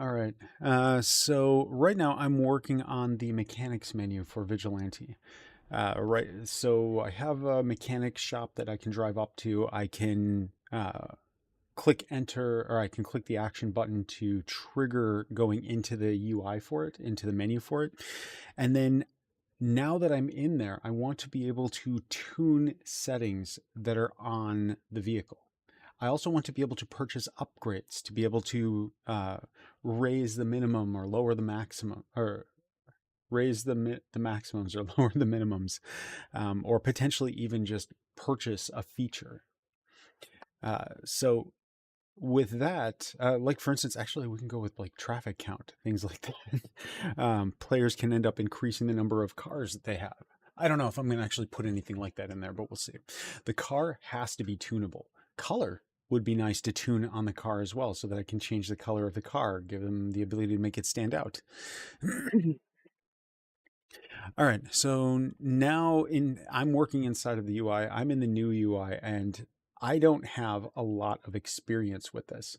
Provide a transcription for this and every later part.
All right. So right now I'm working on the mechanics menu for Vigilante. Right. So I have a mechanics shop that I can drive up to. I can click enter, or I can click the action button to trigger going into the UI for it, into the menu for it. And then now that I'm in there, I want to be able to tune settings that are on the vehicle. I also want to be able to purchase upgrades to be able to raise the minimum or lower the maximum, or raise the maximums or lower the minimums, or potentially even just purchase a feature. So with that, like for instance, actually we can go with like traffic count, things like that. Players can end up increasing the number of cars that they have. I don't know if I'm going to actually put anything like that in there, but we'll see. The car has to be tunable. Color would be nice to tune on the car as well, so that I can change the color of the car, give them the ability to make it stand out. All right, so now I'm working inside of the UI. I'm in the new UI, and I don't have a lot of experience with this.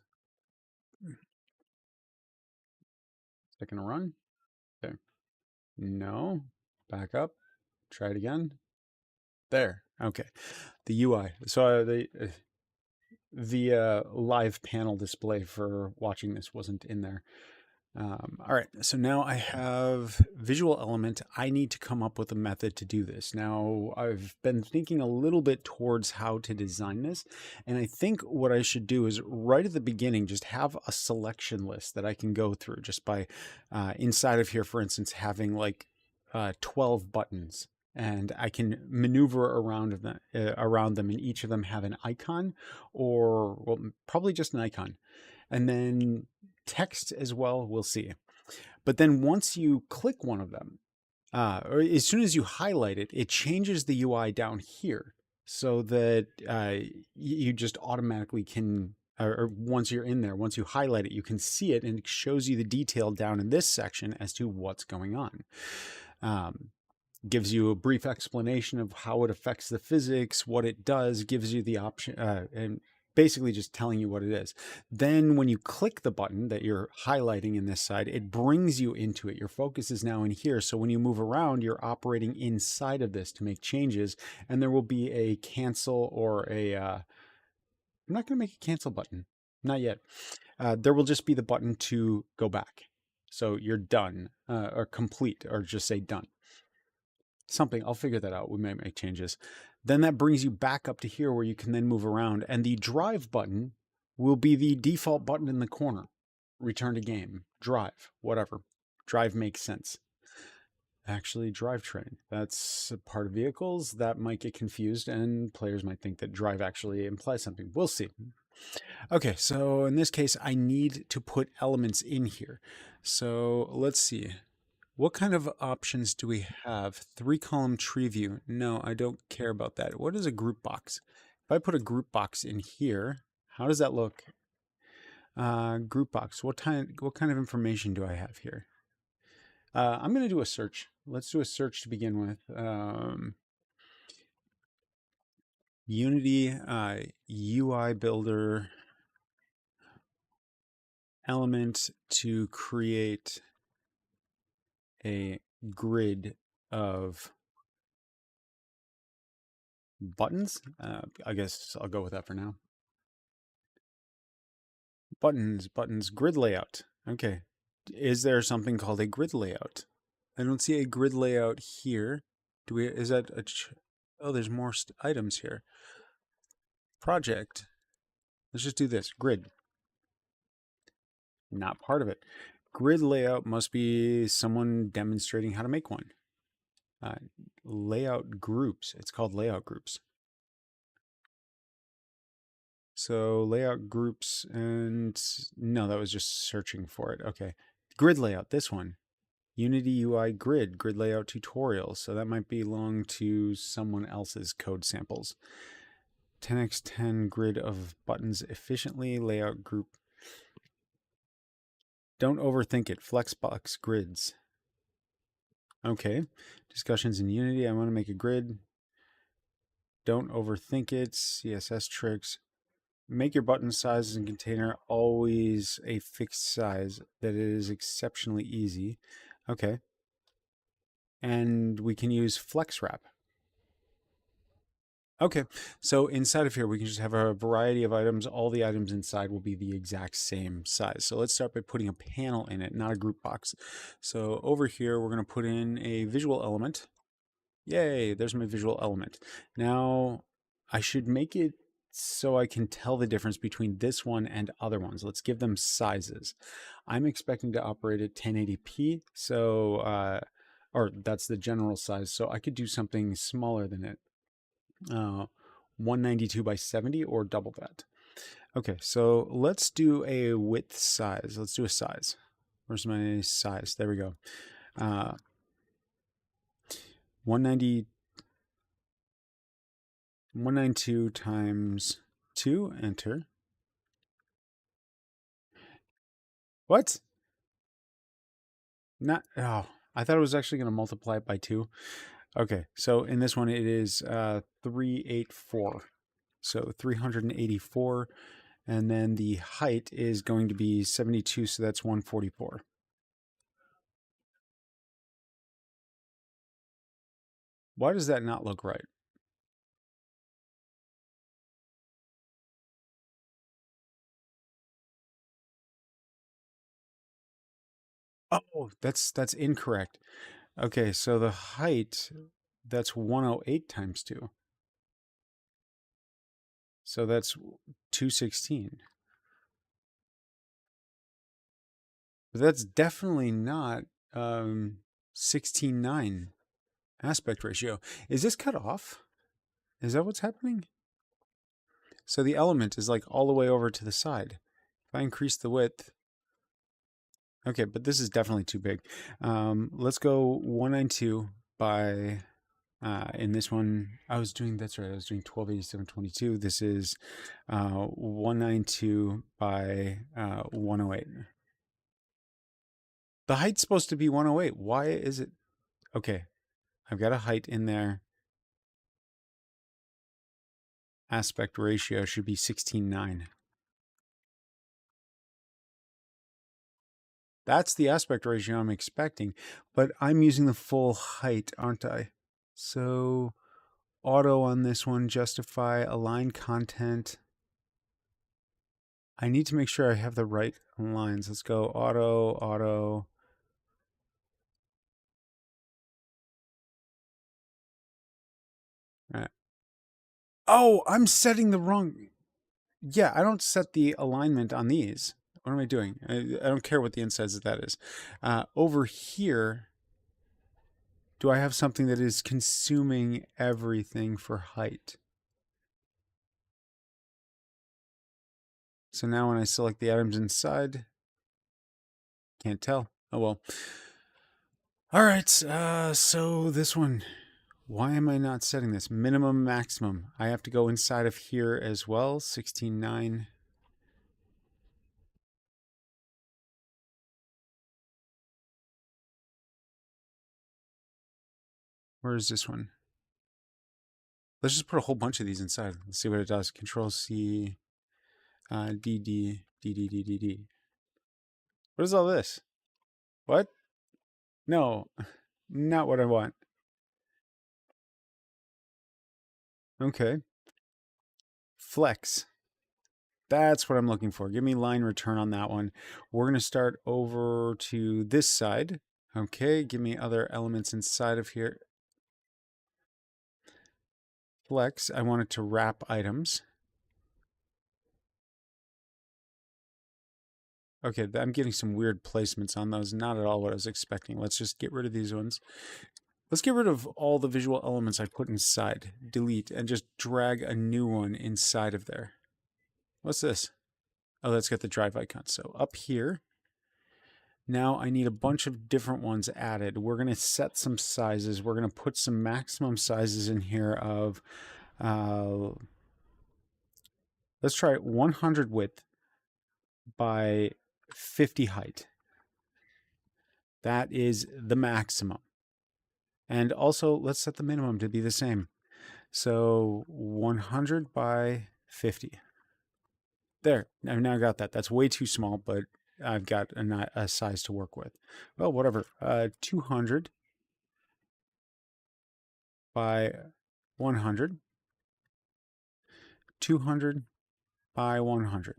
Is that going to run? Okay. No. Back up. Try it again. There. Okay. The UI. So the live panel display for watching this wasn't in there. All right, so now I have visual element. I need to come up with a method to do this. Now, I've been thinking a little bit towards how to design this, and I think what I should do is right at the beginning, just have a selection list that I can go through just by inside of here, for instance, having like 12 buttons. And I can maneuver around them, and each of them have an icon, or well, probably just an icon. And then text as well, we'll see. But then once you click one of them, or as soon as you highlight it, it changes the UI down here so that you just automatically can, or once you're in there, once you highlight it, you can see it, and it shows you the detail down in this section as to what's going on. Gives you a brief explanation of how it affects the physics, what it does, gives you the option, and basically just telling you what it is. Then when you click the button that you're highlighting in this side, it brings you into it. Your focus is now in here. So when you move around, you're operating inside of this to make changes, and there will be a cancel or a, I'm not going to make a cancel button. Not yet. There will just be the button to go back. So you're done, or complete, or just say done. Something, I'll figure that out. We may make changes. Then that brings you back up to here where you can then move around, and the drive button will be the default button in the corner. Return to game, drive, whatever. Drive makes sense. Actually, drivetrain, that's a part of vehicles. That might get confused, and players might think that drive actually implies something. We'll see. Okay, so in this case, I need to put elements in here. So let's see. What kind of options do we have? 3-column tree view. No, I don't care about that. What is a group box? If I put a group box in here, how does that look? Group box. What kind of information do I have here? I'm going to do a search. Let's do a search to begin with. Unity UI builder element to create a grid of buttons. I guess I'll go with that for now. Buttons, grid layout. Okay. Is there something called a grid layout? I don't see a grid layout here. Do we, is that a, oh, there's more items here. Project. Let's just do this. Grid. Not part of it. Grid layout must be someone demonstrating how to make one. Layout groups. It's called layout groups. So layout groups, and no, that was just searching for it. Okay. Grid layout, this one. Unity UI grid layout tutorial. So that might belong to someone else's code samples. 10x10 grid of buttons efficiently, layout group. Don't overthink it. Flexbox grids. Okay. Discussions in Unity. I want to make a grid. Don't overthink it. CSS tricks. make your button sizes and container always a fixed size, that it is exceptionally easy. Okay. And we can use flex wrap. Okay, so inside of here, we can just have a variety of items. All the items inside will be the exact same size. So let's start by putting a panel in it, not a group box. So over here, we're going to put in a visual element. Yay, there's my visual element. Now, I should make it so I can tell the difference between this one and other ones. Let's give them sizes. I'm expecting to operate at 1080p, so, or that's the general size, so I could do something smaller than it. 192 by 70 or double that. Okay, so let's do a width size. Let's do a size. Where's my size? There we go. 190, 192 times 2, enter. What? Not, oh, I thought it was actually going to multiply it by 2. Okay, so in this one it is 384. So 384. And then the height is going to be 72, so that's 144. Why does that not look right? Oh, that's incorrect. Okay, so the height, that's 108 times 2. So that's 216. But that's definitely not 16:9 aspect ratio. Is this cut off? Is that what's happening? So the element is like all the way over to the side. If I increase the width, okay, but this is definitely too big. Let's go 192 by, in this one, that's right, I was doing 1287.22. This is 192 by 108. The height's supposed to be 108. Why is it? Okay, I've got a height in there. Aspect ratio should be 16:9. That's the aspect ratio I'm expecting, but I'm using the full height, aren't I? So auto on this one, justify, align content. I need to make sure I have the right lines. Let's go auto, auto. All right. Oh, I'm setting the wrong. Yeah, I don't set the alignment on these. What am I doing? I don't care what the insides of that is. Over here, do I have something that is consuming everything for height? So now when I select the items inside, can't tell. Oh well. All right, so this one, why am I not setting this? Minimum, maximum. I have to go inside of here as well, 16:9. Where is this one? Let's just put a whole bunch of these inside. Let's see what it does. Control C, D, D, D, D, D, D, D. What is all this? What? No, not what I want. Okay. Flex. That's what I'm looking for. Give me line return on that one. We're going to start over to this side. Okay, give me other elements inside of here. Flex, I want it to wrap items. Okay, I'm getting some weird placements on those. Not at all what I was expecting. Let's just get rid of these ones. Let's get rid of all the visual elements I put inside. Delete, and just drag a new one inside of there. What's this? Oh, that's got the drive icon. So up here, now I need a bunch of different ones added. We're going to set some sizes. We're going to put some maximum sizes in here of, let's try 100 width by 50 height. That is the maximum. And also, let's set the minimum to be the same. So 100 by 50. There, I've now got that. That's way too small, but I've got a size to work with. Well, whatever. 200 by 100, 200 by 100.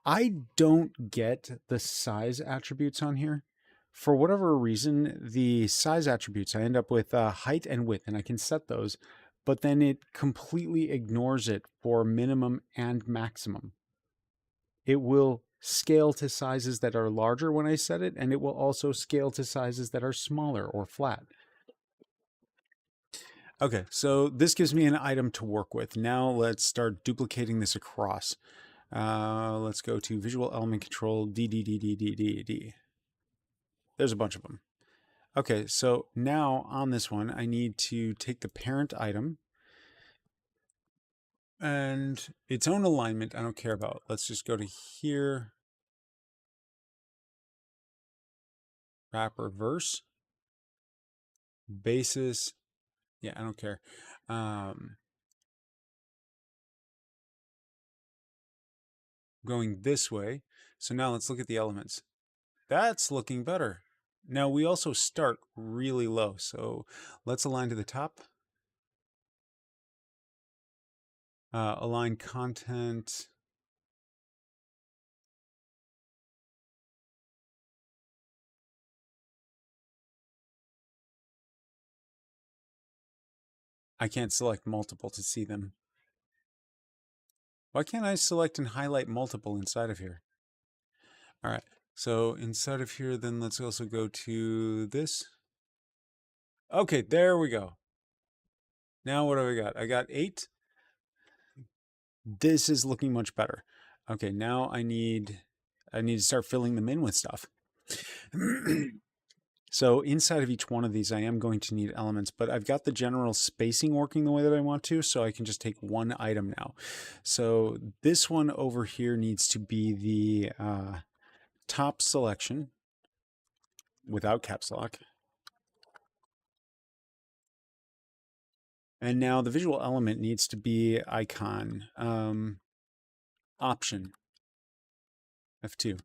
I don't get the size attributes on here. For whatever reason, the size attributes, I end up with height and width, and I can set those, but then it completely ignores it for minimum and maximum. It will scale to sizes that are larger when I set it, and it will also scale to sizes that are smaller or flat. Okay, so this gives me an item to work with. Now let's start duplicating this across. Let's go to Visual Element Control, D. There's a bunch of them. Okay, so now on this one, I need to take the parent item and its own alignment I don't care about. Let's just go to here, wrap reverse, basis. Yeah, I don't care. Going this way. So now let's look at the elements. That's looking better. Now we also start really low. So let's align to the top. Align content. I can't select multiple to see them. Why can't I select and highlight multiple inside of here? All right, so inside of here, then let's also go to this. Okay, there we go. Now what do I got? I got 8. This is looking much better. Okay, now I need to start filling them in with stuff. So inside of each one of these, I am going to need elements, but I've got the general spacing working the way that I want to, so I can just take one item now. So this one over here needs to be the top selection without caps lock. And now the visual element needs to be icon, option, F2,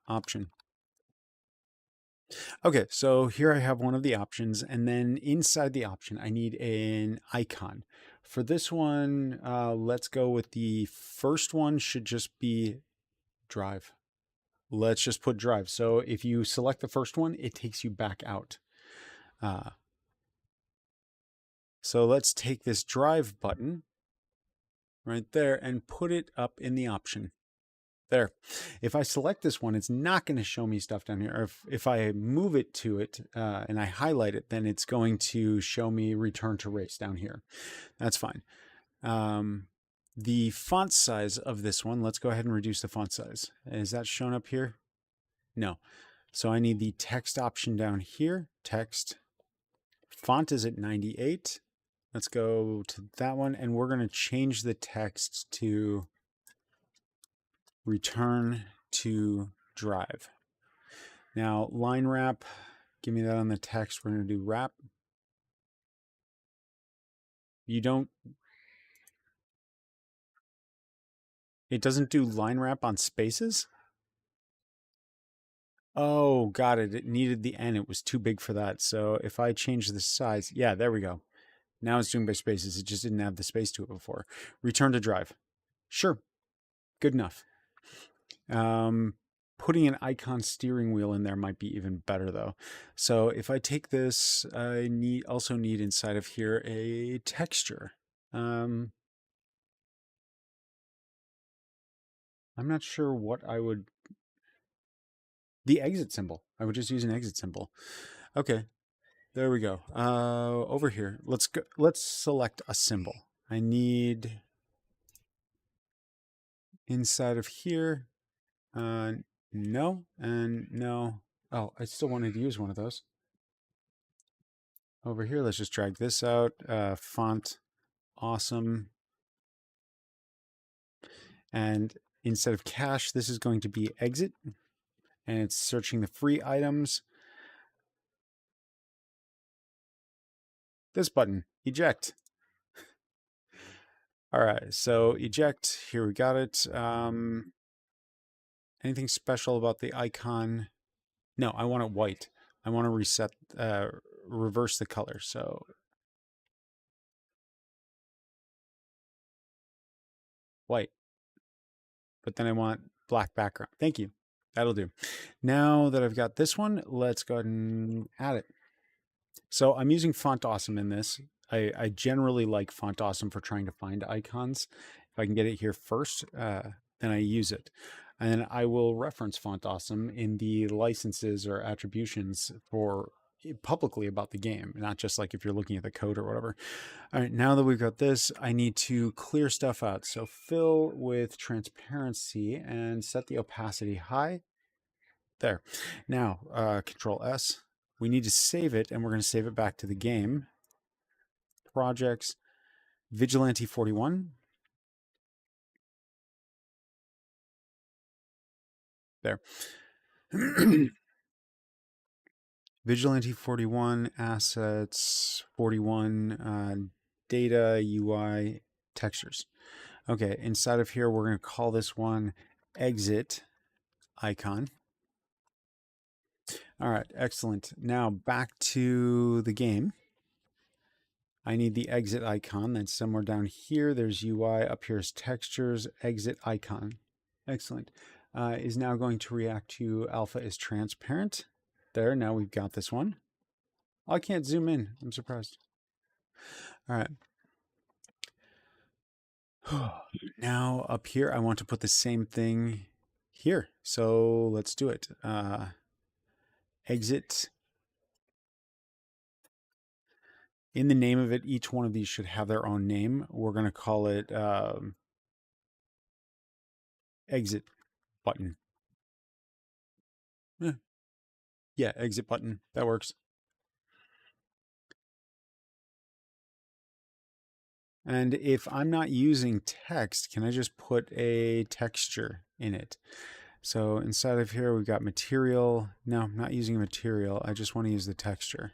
option. Okay, so here I have one of the options, and then inside the option, I need an icon. For this one, let's go with the first one should just be drive. Let's just put drive. So if you select the first one, it takes you back out. So let's take this drive button right there and put it up in the option. There. If I select this one, it's not going to show me stuff down here. Or if I move it to it and I highlight it, then it's going to show me return to race down here. That's fine. The font size of this one, let's go ahead and reduce the font size. Is that shown up here? No. So I need the text option down here. Text. Font is at 98. Let's go to that one, and we're going to change the text to return to drive. Now, line wrap, give me that on the text. We're going to do wrap. It doesn't do line wrap on spaces? Oh, got it. It needed the N. It was too big for that. So if I change the size, yeah, there we go. Now it's doing by spaces. It just didn't have the space to it before. Return to drive. Sure. Good enough. Putting an icon steering wheel in there might be even better though. So if I take this, I also need inside of here a texture. I'm not sure what I would. The exit symbol. I would just use an exit symbol. Okay, there we go. Over here, let's go. Let's select a symbol. I need inside of here. No and no. Oh, I still wanted to use one of those. Over here, let's just drag this out. Font, awesome. And instead of cache, this is going to be exit. And it's searching the free items. This button, eject. All right, so eject, here we got it. Anything special about the icon? No, I want it white. I want to reset, reverse the color. So white, but then I want black background. Thank you. That'll do. Now that I've got this one, let's go ahead and add it. So I'm using Font Awesome in this. I generally like Font Awesome for trying to find icons. If I can get it here first, then I use it. And then I will reference Font Awesome in the licenses or attributions for publicly about the game, not just like if you're looking at the code or whatever. All right, now that we've got this, I need to clear stuff out. So fill with transparency and set the opacity high. There. Now, Control S. We need to save it, and we're going to save it back to the game. Projects, Vigilante 41. There. Vigilante 41, assets 41, data, UI, textures. Okay, inside of here, we're going to call this one exit icon. All right, excellent. Now back to the game. I need the exit icon. Then somewhere down here, there's UI. Up here is textures, exit icon. Excellent. Is now going to react to alpha is transparent. There, now we've got this one. Oh, I can't zoom in. I'm surprised. All right. Now up here, I want to put the same thing here. So let's do it. Exit. In the name of it, each one of these should have their own name. We're going to call it exit button. Yeah, exit button. That works. And if I'm not using text, can I just put a texture in it? So inside of here, we've got material. No, I'm not using material. I just want to use the texture.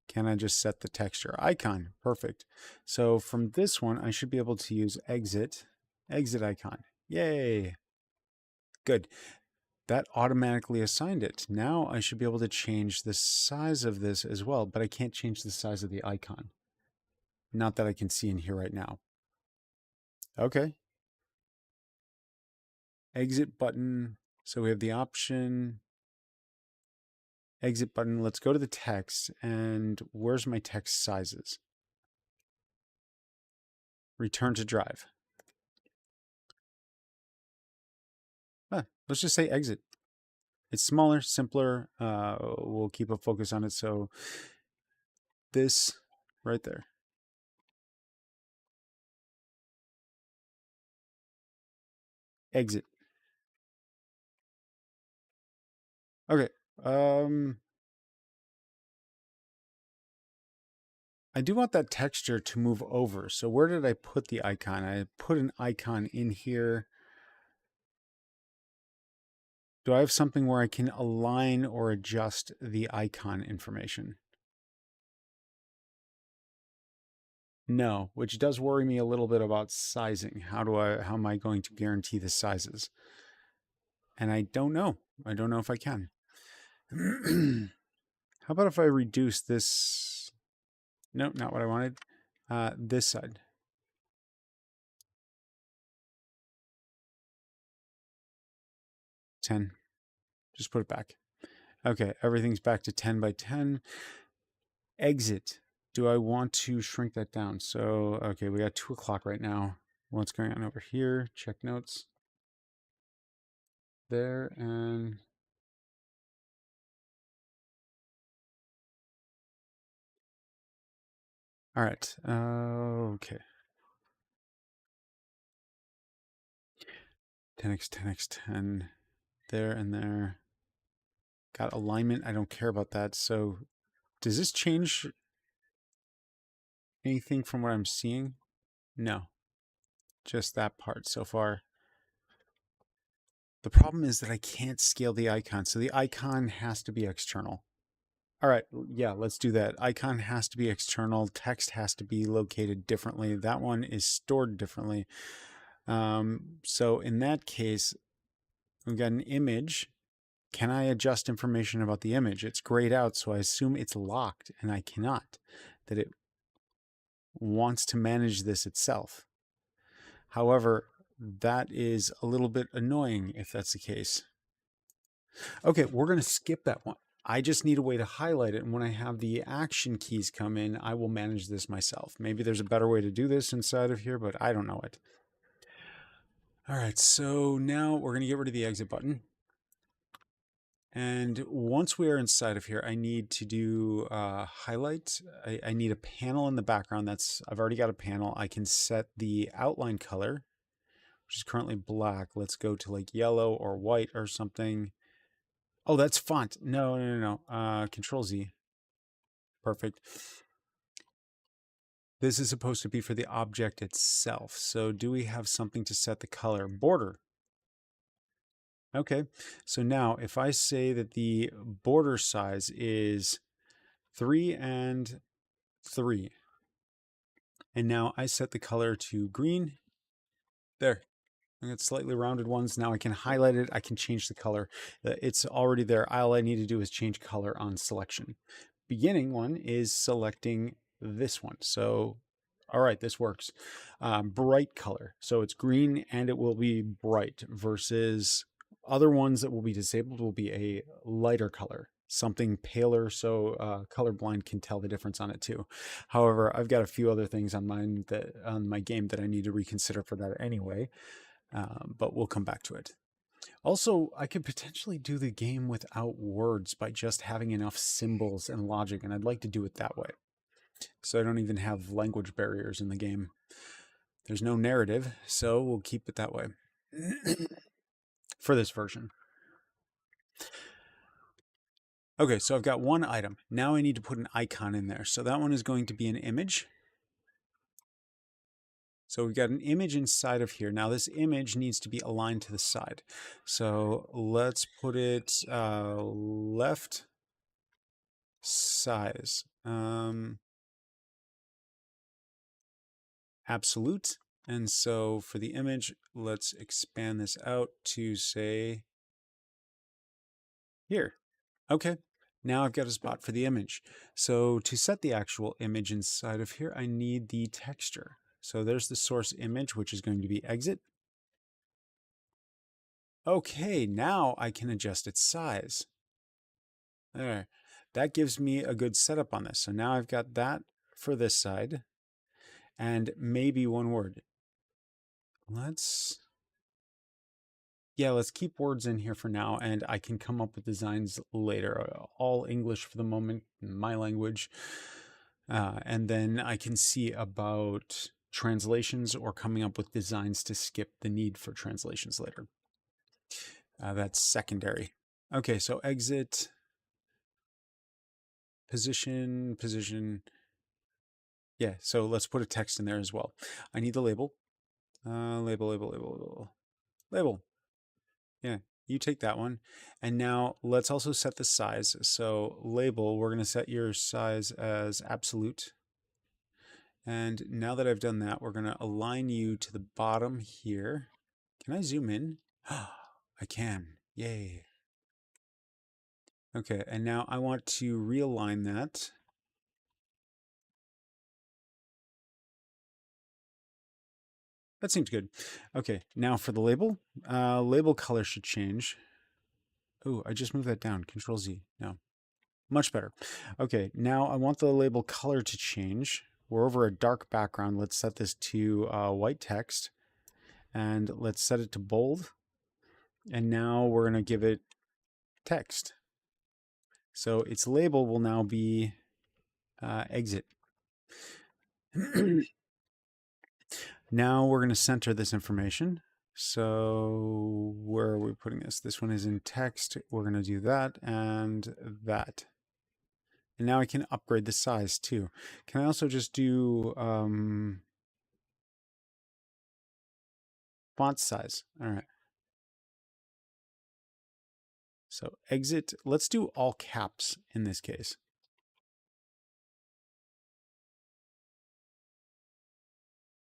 Can I just set the texture? Icon. Perfect. So from this one, I should be able to use exit icon. Yay. Good. That automatically assigned it. Now I should be able to change the size of this as well, but I can't change the size of the icon. Not that I can see in here right now. Okay. Exit button. So we have the option, exit button. Let's go to the text, and where's my text sizes? Return to drive. Let's just say exit. It's smaller, simpler. We'll keep a focus on it. So this right there. Exit. Okay. I do want that texture to move over. So where did I put the icon? I put an icon in here. Do I have something where I can align or adjust the icon information? No, which does worry me a little bit about sizing. How am I going to guarantee the sizes? And I don't know. I don't know if I can. How about if I reduce this? No, not what I wanted. This side. 10. Just put it back. Okay, everything's back to 10 by 10. Exit. Do I want to shrink that down? So, okay, we got 2 o'clock right now. What's going on over here? Check notes. There, and all right. Okay. 10x, 10x, 10. There and there. Got alignment. I don't care about that. So does this change anything from what I'm seeing? No. Just that part so far. The problem is that I can't scale the icon. So the icon has to be external. All right, yeah, let's do that. Icon has to be external. Text has to be located differently. That one is stored differently. So in that case, we've got an image. Can I adjust information about the image? It's grayed out, so I assume it's locked, and I cannot. That it wants to manage this itself. However, that is a little bit annoying if that's the case. Okay, we're going to skip that one. I just need a way to highlight it, and when I have the action keys come in, I will manage this myself. Maybe there's a better way to do this inside of here, but I don't know it. All right, so now we're going to get rid of the exit button. And once we are inside of here, I need to do highlight. I need a panel in the background. I've already got a panel. I can set the outline color, which is currently black. Let's go to like yellow or white or something. Oh, that's font. No. Control Z. Perfect. This is supposed to be for the object itself. So do we have something to set the color? Border. Okay. So now if I say that the border size is 3 and 3, and now I set the color to green. There. I got slightly rounded ones. Now I can highlight it. I can change the color. It's already there. All I need to do is change color on selection. Beginning one is selecting this one. So, all right, this works. Bright color. So it's green and it will be bright versus other ones that will be disabled will be a lighter color, something paler, so colorblind can tell the difference on it too. However, I've got a few other things on my game that I need to reconsider for that anyway, but we'll come back to it. Also, I could potentially do the game without words by just having enough symbols and logic, and I'd like to do it that way. So I don't even have language barriers in the game. There's no narrative, so we'll keep it that way for this version. Okay, so I've got one item. Now I need to put an icon in there. So that one is going to be an image. So we've got an image inside of here. Now this image needs to be aligned to the side. So let's put it left size. Absolute. And so for the image, let's expand this out to say here. Okay. Now I've got a spot for the image. So to set the actual image inside of here, I need the texture. So there's the source image, which is going to be exit. Okay, now I can adjust its size. There. That gives me a good setup on this. So now I've got that for this side. And maybe one word. Let's keep words in here for now, and I can come up with designs later. All English for the moment, my language. And then I can see about translations or coming up with designs to skip the need for translations later. That's secondary. Okay, so exit, position. Yeah, so let's put a text in there as well. I need the label. Label. Yeah, you take that one. And now let's also set the size. So label, we're going to set your size as absolute. And now that I've done that, we're going to align you to the bottom here. Can I zoom in? I can. Yay. Okay, and now I want to realign that. That seems good. Okay, now for the label. Label color should change. Oh, I just moved that down. Control Z. No. Much better. Okay, now I want the label color to change. We're over a dark background. Let's set this to white text. And let's set it to bold. And now we're going to give it text. So its label will now be exit. Now we're going to center this information. So where are we putting this? This one is in text. We're going to do that and that. And now I can upgrade the size too. Can I also just do font size? All right. So exit, let's do all caps in this case.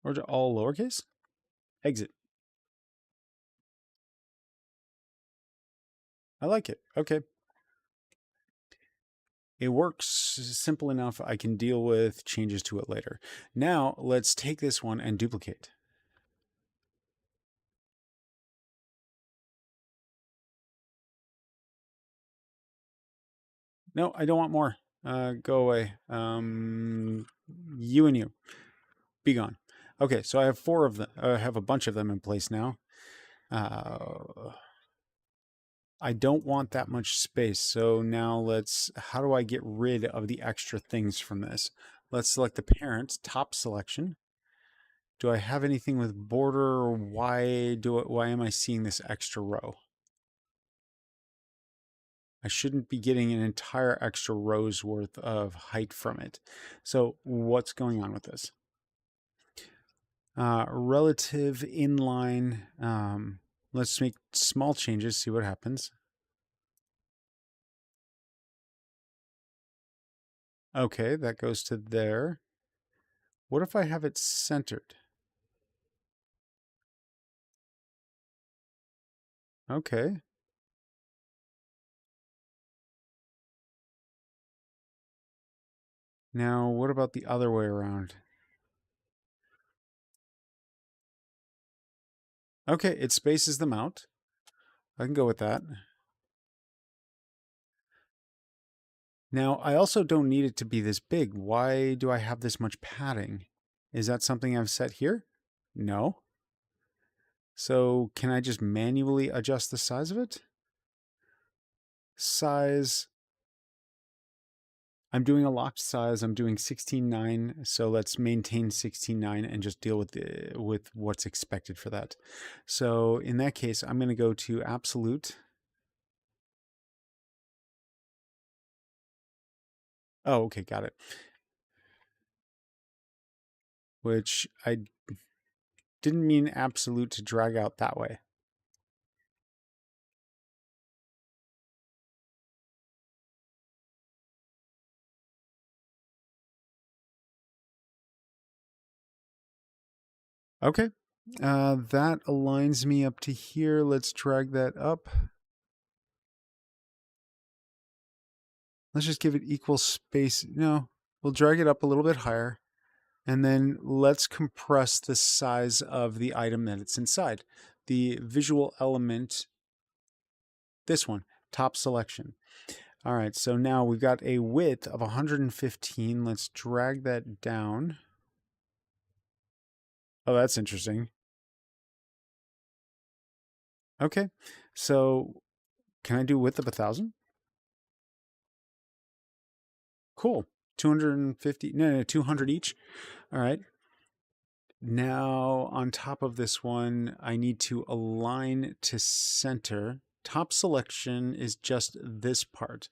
Or all lowercase? Exit. I like it. Okay. It works simple enough. I can deal with changes to it later. Now let's take this one and duplicate. No, I don't want more. Go away. You and you. Be gone. Okay, so I have 4 of them. I have a bunch of them in place now. I don't want that much space. So now how do I get rid of the extra things from this? Let's select the parent, top selection. Do I have anything with border, or why am I seeing this extra row? I shouldn't be getting an entire extra row's worth of height from it. So what's going on with this? Relative inline. Let's make small changes, see what happens. Okay, that goes to there. What if I have it centered? Okay. Now, what about the other way around? Okay, it spaces them out. I can go with that. Now, I also don't need it to be this big. Why do I have this much padding? Is that something I've set here? No. So can I just manually adjust the size of it? Size. I'm doing a locked size. I'm doing 16:9. So let's maintain 16:9 and just deal with what's expected for that. So in that case, I'm going to go to absolute. Oh, okay, got it. Which I didn't mean absolute to drag out that way. Okay, that aligns me up to here. Let's drag that up. Let's just give it equal space. No, we'll drag it up a little bit higher. And then let's compress the size of the item that it's inside. The visual element, this one, top selection. All right, so now we've got a width of 115. Let's drag that down. Oh, that's interesting. Okay, so can I do width of 1,000? Cool. 250, no, 200 each. All right. Now, on top of this one, I need to align to center. Top selection is just this part.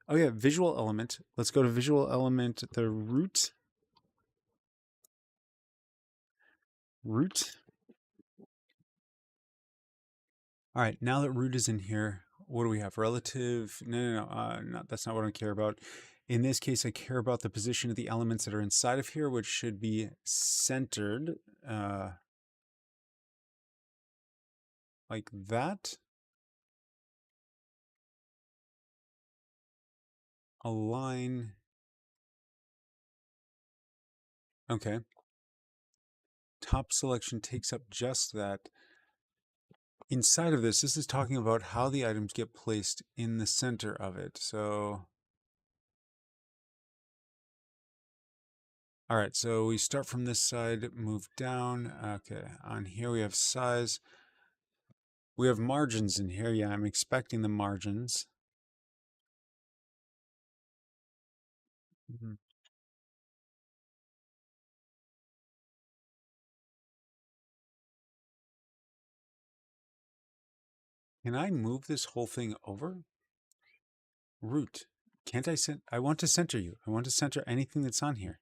Oh yeah, visual element. Let's go to visual element, the root. Root. All right, now that root is in here, what do we have? Relative, no, that's not what I care about. In this case, I care about the position of the elements that are inside of here, which should be centered like that. Align. Okay. Top selection takes up just that. Inside of this is talking about how the items get placed in the center of it. So, all right, so we start from this side, move down. Okay, on here we have size. We have margins in here. Yeah, I'm expecting the margins. Mhm. Can I move this whole thing over? Root. Can't I I want to center you. I want to center anything that's on here.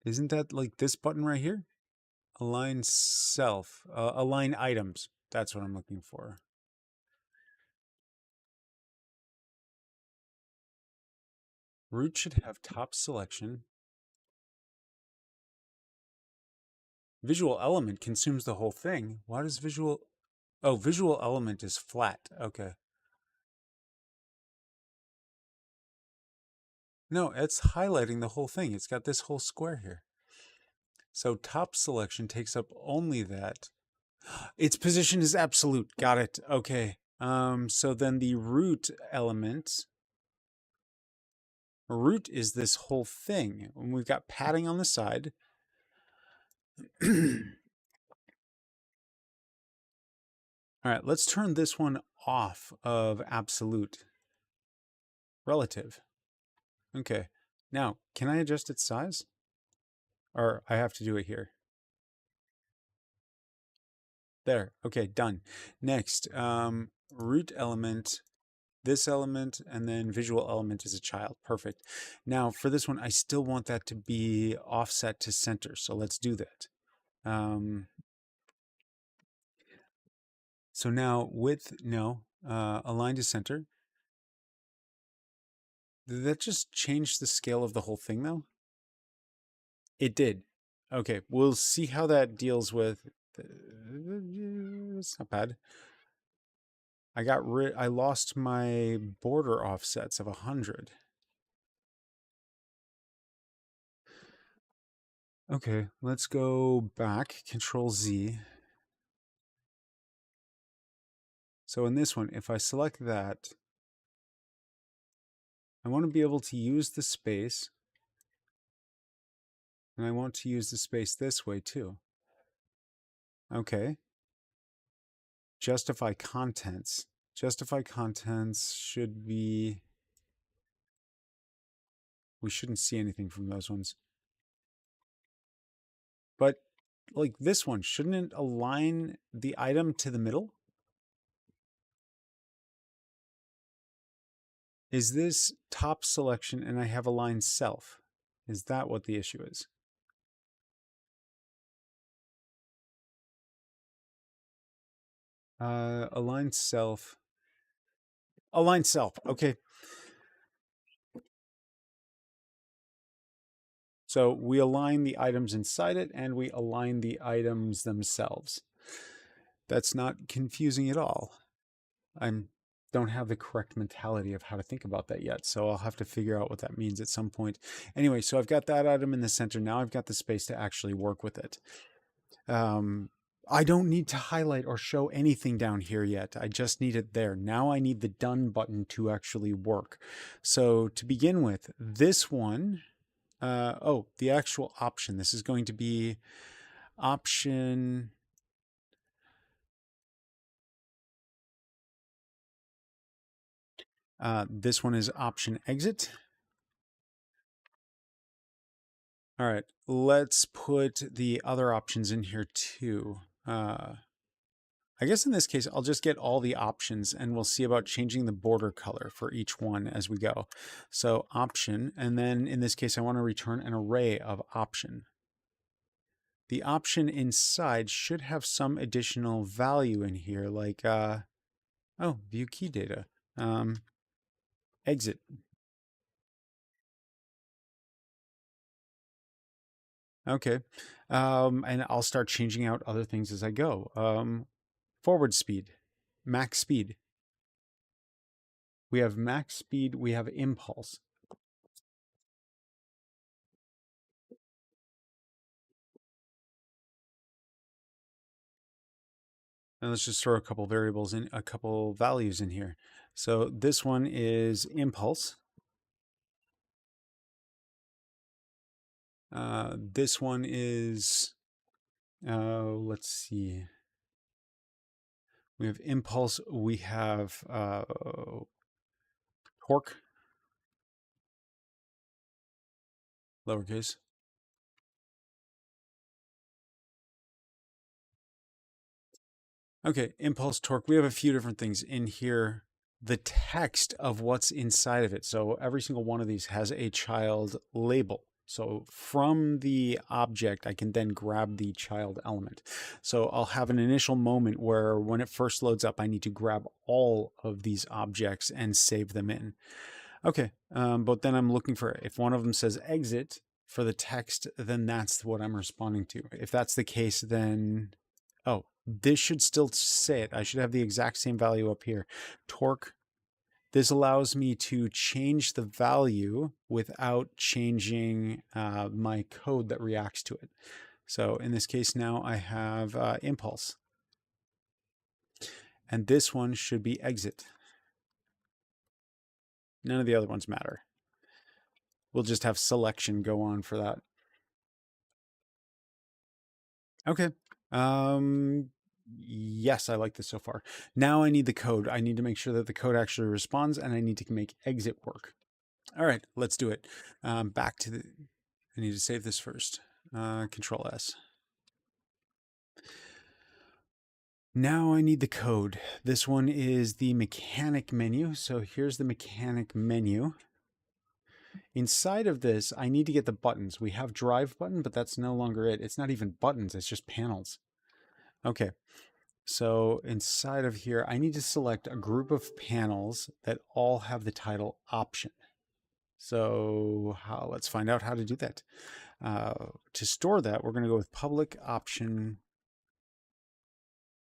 Isn't that like this button right here? Align self. Align items. That's what I'm looking for. Root should have top selection. Visual element consumes the whole thing. Why does visual... Oh, visual element is flat. Okay. No, it's highlighting the whole thing. It's got this whole square here. So top selection takes up only that. Its position is absolute. Got it. Okay. So then the root element, root is this whole thing. And we've got padding on the side. All right, let's turn this one off of absolute. Relative. Okay. Now, can I adjust its size? Or I have to do it here. There. Okay, done. Next, root element, this element, and then visual element is a child. Perfect. Now, for this one, I still want that to be offset to center. So let's do that. So now width, no, align to center. Did that just change the scale of the whole thing, though? It did. Okay, we'll see how that deals with... It's not bad. I lost my border offsets of 100. Okay, let's go back, Control Z. So in this one, if I select that, I want to be able to use the space, and I want to use the space this way too. Okay. Justify contents. Justify contents should be... We shouldn't see anything from those ones. But like this one, shouldn't it align the item to the middle? Is this top selection and I have align self? Is that what the issue is? Align self. Align self. Okay. So we align the items inside it and we align the items themselves. That's not confusing at all. I don't have the correct mentality of how to think about that yet, so I'll have to figure out what that means at some point. Anyway, so I've got that item in the center. Now I've got the space to actually work with it. I don't need to highlight or show anything down here yet. I just need it there. Now I need the done button to actually work. So to begin with, this one, the actual option. This is going to be option... this one is option exit. All right, let's put the other options in here too. I guess in this case, I'll just get all the options and we'll see about changing the border color for each one as we go. So option, and then in this case, I want to return an array of option. The option inside should have some additional value in here, like, view key data, exit. Okay, and I'll start changing out other things as I go. Forward speed, max speed. We have max speed, we have impulse. And let's just throw a couple variables in, a couple values in here. So this one is impulse. This one is, let's see. We have impulse, we have torque, lowercase. Okay, impulse, torque. We have a few different things in here. The text of what's inside of it. So every single one of these has a child label. So from the object, I can then grab the child element. So I'll have an initial moment where when it first loads up, I need to grab all of these objects and save them in. Okay, but then I'm looking for, if one of them says exit, for the text, then that's what I'm responding to. If that's the case, then, oh, this should still say it. I should have the exact same value up here. Torque. This allows me to change the value without changing my code that reacts to it. So in this case now I have impulse. And this one should be exit. None of the other ones matter. We'll just have selection go on for that. Okay. Yes, I like this so far. Now I need the code. I need to make sure that the code actually responds, and I need to make exit work. All right, let's do it. Back to the, I need to save this first. Control S. Now I need the code. This one is the mechanic menu. So here's the mechanic menu. Inside of this, I need to get the buttons. We have drive button, but that's no longer it. It's not even buttons, it's just panels. Okay, so inside of here, I need to select a group of panels that all have the title option. So let's find out how to do that. To store that, we're going to go with public option,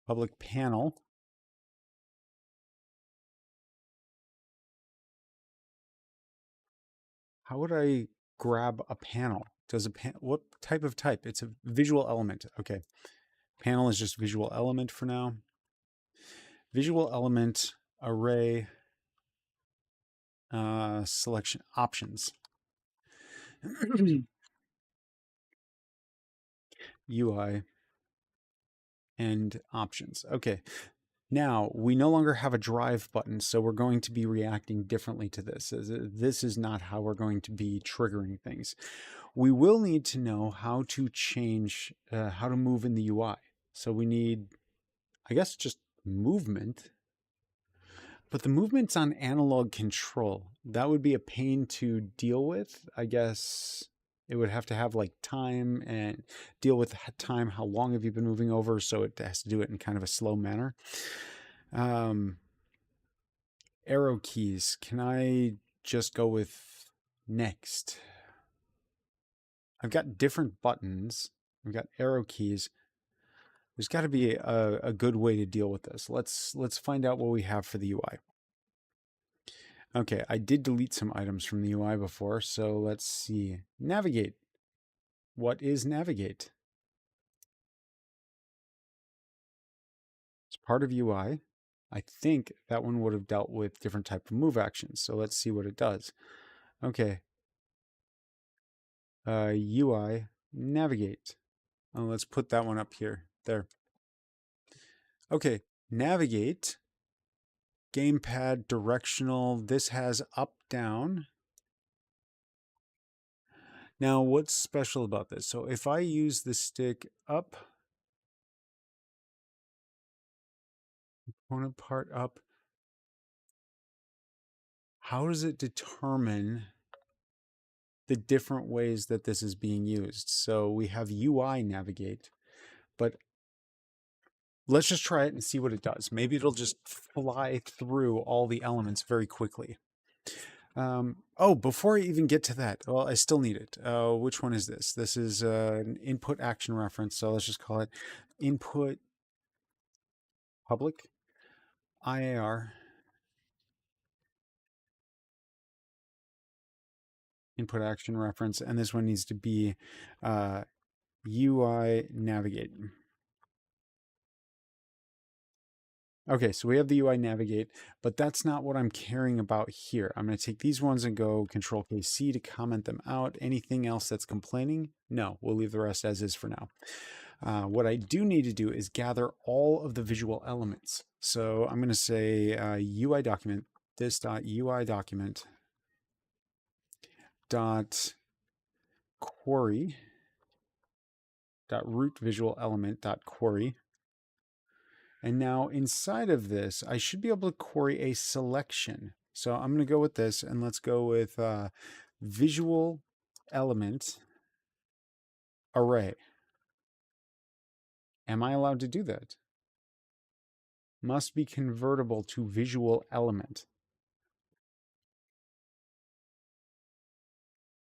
public panel. How would I grab a panel? Does a what type of type? It's a visual element. Okay. Panel is just visual element for now. Visual element array selection options. UI and options. Okay. Now, we no longer have a drive button, so we're going to be reacting differently to this. This is not how we're going to be triggering things. We will need to know how to change, how to move in the UI. So we need, I guess, just movement. But the movement's on analog control. That would be a pain to deal with. I guess it would have to have like time and deal with time. How long have you been moving over? So it has to do it in kind of a slow manner. Arrow keys. Can I just go with next? I've got different buttons. I've got arrow keys. There's got to be a good way to deal with this. Let's find out what we have for the UI. Okay, I did delete some items from the UI before, so let's see. Navigate. What is navigate? It's part of UI. I think that one would have dealt with different type of move actions. So let's see what it does. Okay. UI navigate. Oh, let's put that one up here. There. Okay. Navigate. Gamepad directional. This has up, down. Now, what's special about this? So if I use the stick up, component part up, how does it determine the different ways that this is being used? So we have UI navigate, but let's just try it and see what it does. Maybe it'll just fly through all the elements very quickly. Oh, before I even get to that, well, I still need it. Which one is this? This is an input action reference. So let's just call it input public IAR input action reference. And this one needs to be UI navigate. Okay, so we have the UI navigate, but that's not what I'm caring about here. I'm going to take these ones and go Control K C to comment them out. Anything else that's complaining? No, we'll leave the rest as is for now. What I do need to do is gather all of the visual elements. So I'm going to say UI document, this dot UI document dot query dot root visual element dot query. And now inside of this, I should be able to query a selection. So I'm going to go with this, and let's go with visual element array. Am I allowed to do that? Must be convertible to visual element.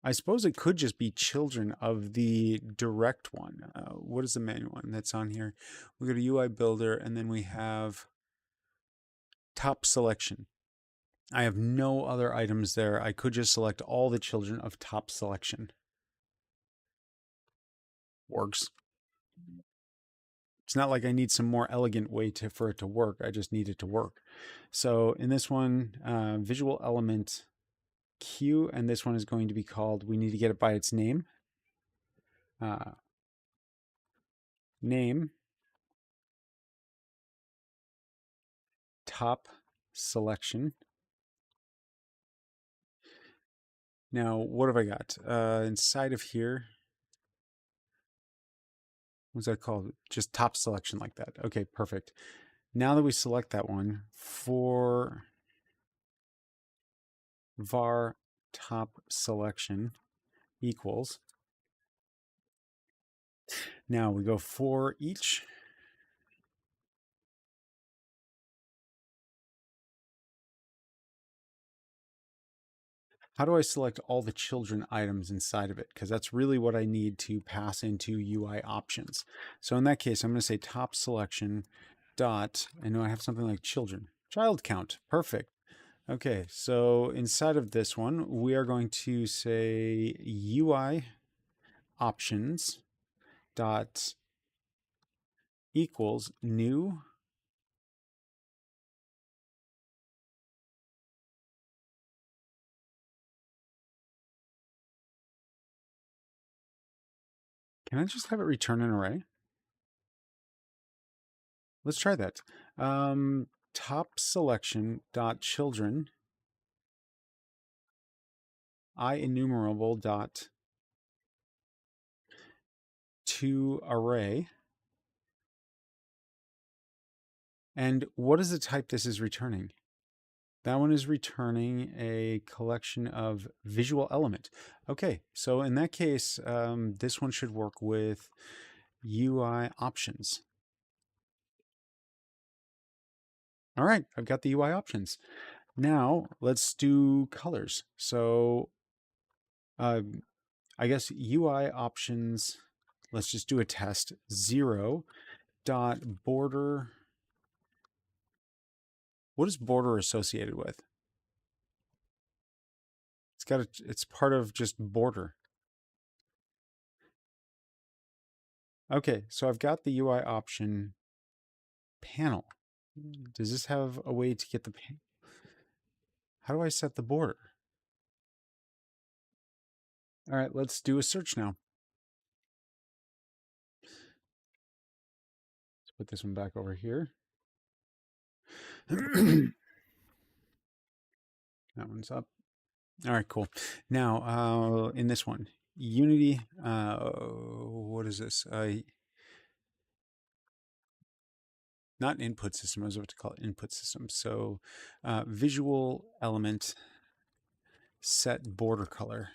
I suppose it could just be children of the direct one. What is the main one that's on here? We go to UI Builder, and then we have top selection. I have no other items there. I could just select all the children of top selection. Works. It's not like I need some more elegant way for it to work. I just need it to work. So in this one, visual element Q, and this one is going to be called, we need to get it by its name. Name, top selection. Now, what have I got? Inside of here, what's that called? Just top selection like that. Okay, perfect. Now that we select that one, for var top selection equals. Now we go for each. How do I select all the children items inside of it? Because that's really what I need to pass into UI options. So in that case, I'm going to say top selection dot, I know I have something like children, child count. Perfect. Okay, so inside of this one, we are going to say UI options dot equals new Can I just have it return an array? Let's try that. Top selection dot children IEnumerable dot to array. And what is the type this is returning? That one is returning a collection of visual element. Okay, so in that case, this one should work with UI options. All right, I've got the UI options. Now let's do colors. So I guess UI options, let's just do a test. 0 dot border. What is border associated with? It's part of just border. Okay, so I've got the UI option panel. Does this have a way to get the how do I set the border? All right, let's do a search now. Let's put this one back over here. That one's up. All right, cool. Now, in this one, Unity, what is this? Not input system, I was about to call it input system. So visual element set border color.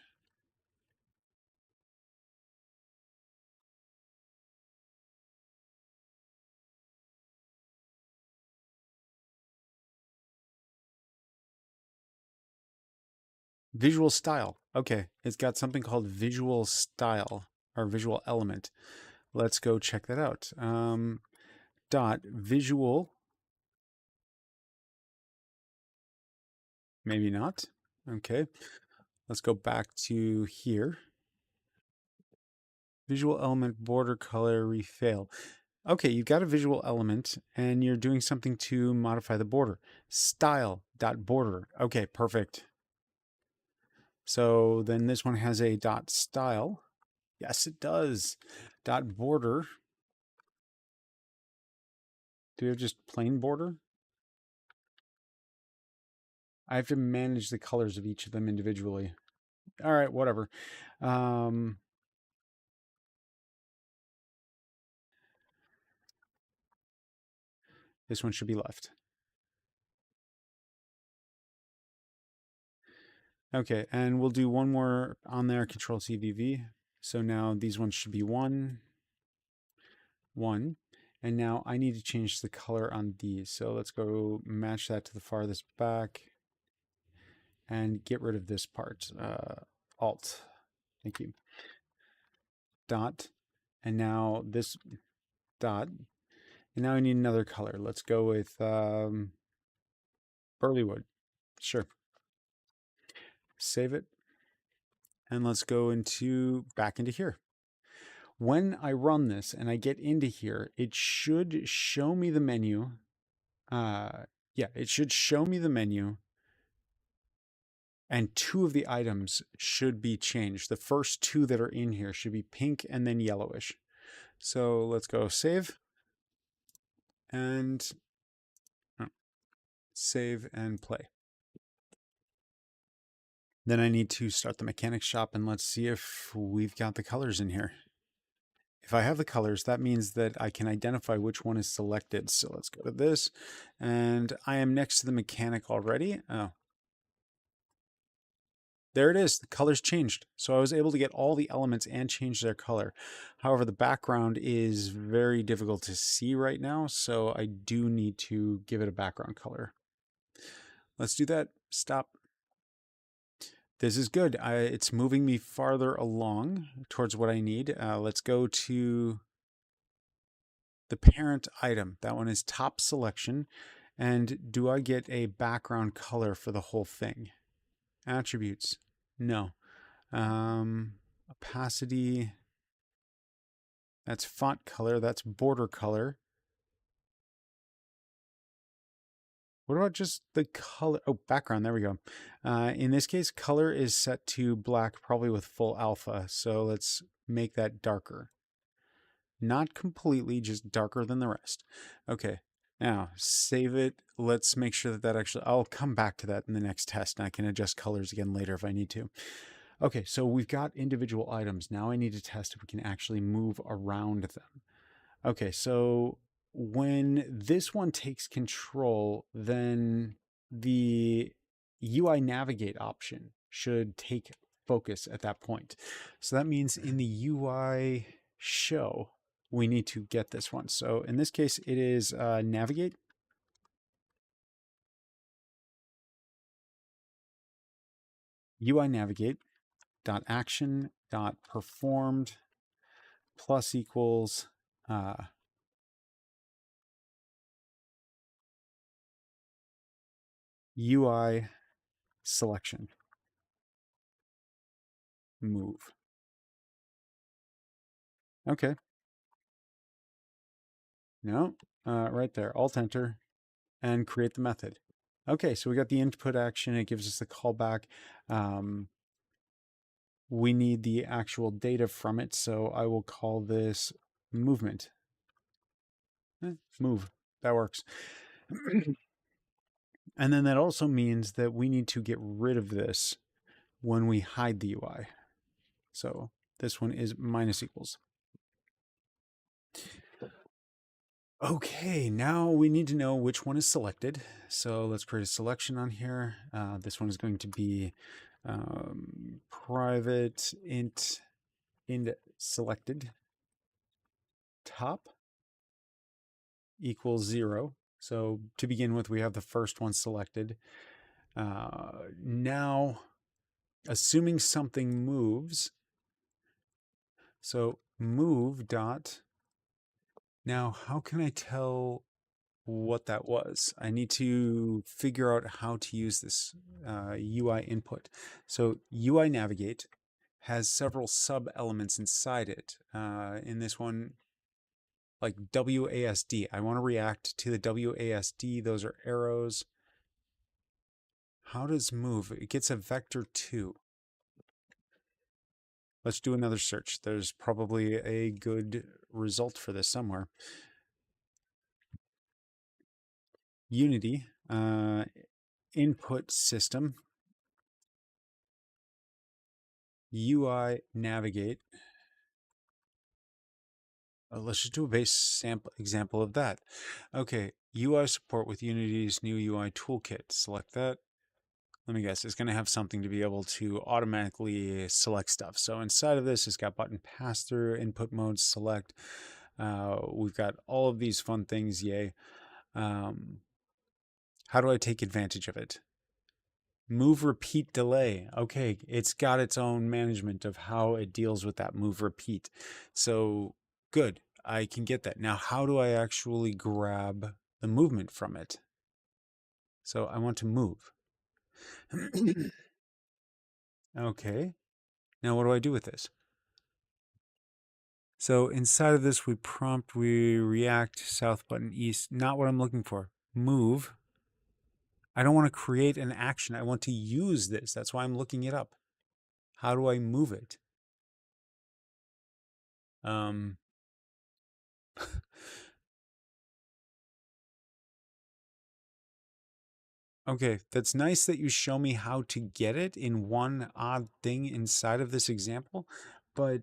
Visual style. Okay, it's got something called visual style or visual element. Let's go check that out. Dot visual. Maybe not. Okay, let's go back to here. Visual element border color refail. Okay, you've got a visual element and you're doing something to modify the border. Style dot border. Okay, perfect. So then this one has a dot style. Yes, it does. Dot border. Do we have just plain border? I have to manage the colors of each of them individually. All right, whatever. This one should be left. Okay, and we'll do one more on there, Control CVV. So now these ones should be 1, 1. And now I need to change the color on these. So let's go match that to the farthest back and get rid of this part. Alt. Thank you. Dot. And now this dot. And now I need another color. Let's go with Burlywood. Sure. Save it. And let's go back into here. When I run this and I get into here, it should show me the menu. Yeah, it should show me the menu. And two of the items should be changed. The first two that are in here should be pink and then yellowish. So let's go save and save and play. Then I need to start the mechanics shop and let's see if we've got the colors in here. If I have the colors, that means that I can identify which one is selected. So let's go to this, and I am next to the mechanic already. Oh, there it is. The color's changed. So I was able to get all the elements and change their color. However, the background is very difficult to see right now, so I do need to give it a background color. Let's do that. Stop. This is good. It's moving me farther along towards what I need. Let's go to the parent item. That one is top selection. And do I get a background color for the whole thing? Attributes. No. Opacity. That's font color. That's border color. What about just the color? Oh, background. There we go. In this case, color is set to black, probably with full alpha. So let's make that darker. Not completely, just darker than the rest. Okay, now save it. Let's make sure that actually, I'll come back to that in the next test and I can adjust colors again later if I need to. Okay, so we've got individual items. Now I need to test if we can actually move around them. Okay, so when this one takes control, then the UI navigate option should take focus at that point. So that means in the UI show, we need to get this one. So in this case, it is navigate. UI navigate dot action dot performed plus equals UI selection move. Okay. No, right there. Alt enter and create the method. Okay, so we got the input action. It gives us the callback. We need the actual data from it, so I will call this movement. Move. That works. And then that also means that we need to get rid of this when we hide the UI. So this one is minus equals. Okay, now we need to know which one is selected. So let's create a selection on here. This one is going to be private int selected top equals 0. So to begin with, we have the first one selected. Now, assuming something moves, so move dot. Now, how can I tell what that was? I need to figure out how to use this UI input. So UI navigate has several sub elements inside it. In this one, like WASD, I want to react to the WASD. Those are arrows. How does move? It gets a vector 2. Let's do another search. There's probably a good result for this somewhere. Unity, input system, UI navigate. Let's just do a base sample example of that. Okay, UI support with Unity's new UI toolkit. Select that. Let me guess, it's going to have something to be able to automatically select stuff. So inside of this, it's got button pass through, input mode, select. We've got all of these fun things, yay. How do I take advantage of it? Move, repeat, delay. Okay, it's got its own management of how it deals with that move, repeat. So good, I can get that. Now, how do I actually grab the movement from it? So I want to move. Okay, now what do I do with this? So inside of this, we prompt, we react, south button, east. Not what I'm looking for. Move. I don't want to create an action. I want to use this. That's why I'm looking it up. How do I move it? Um, okay, that's nice that you show me how to get it in one odd thing inside of this example, but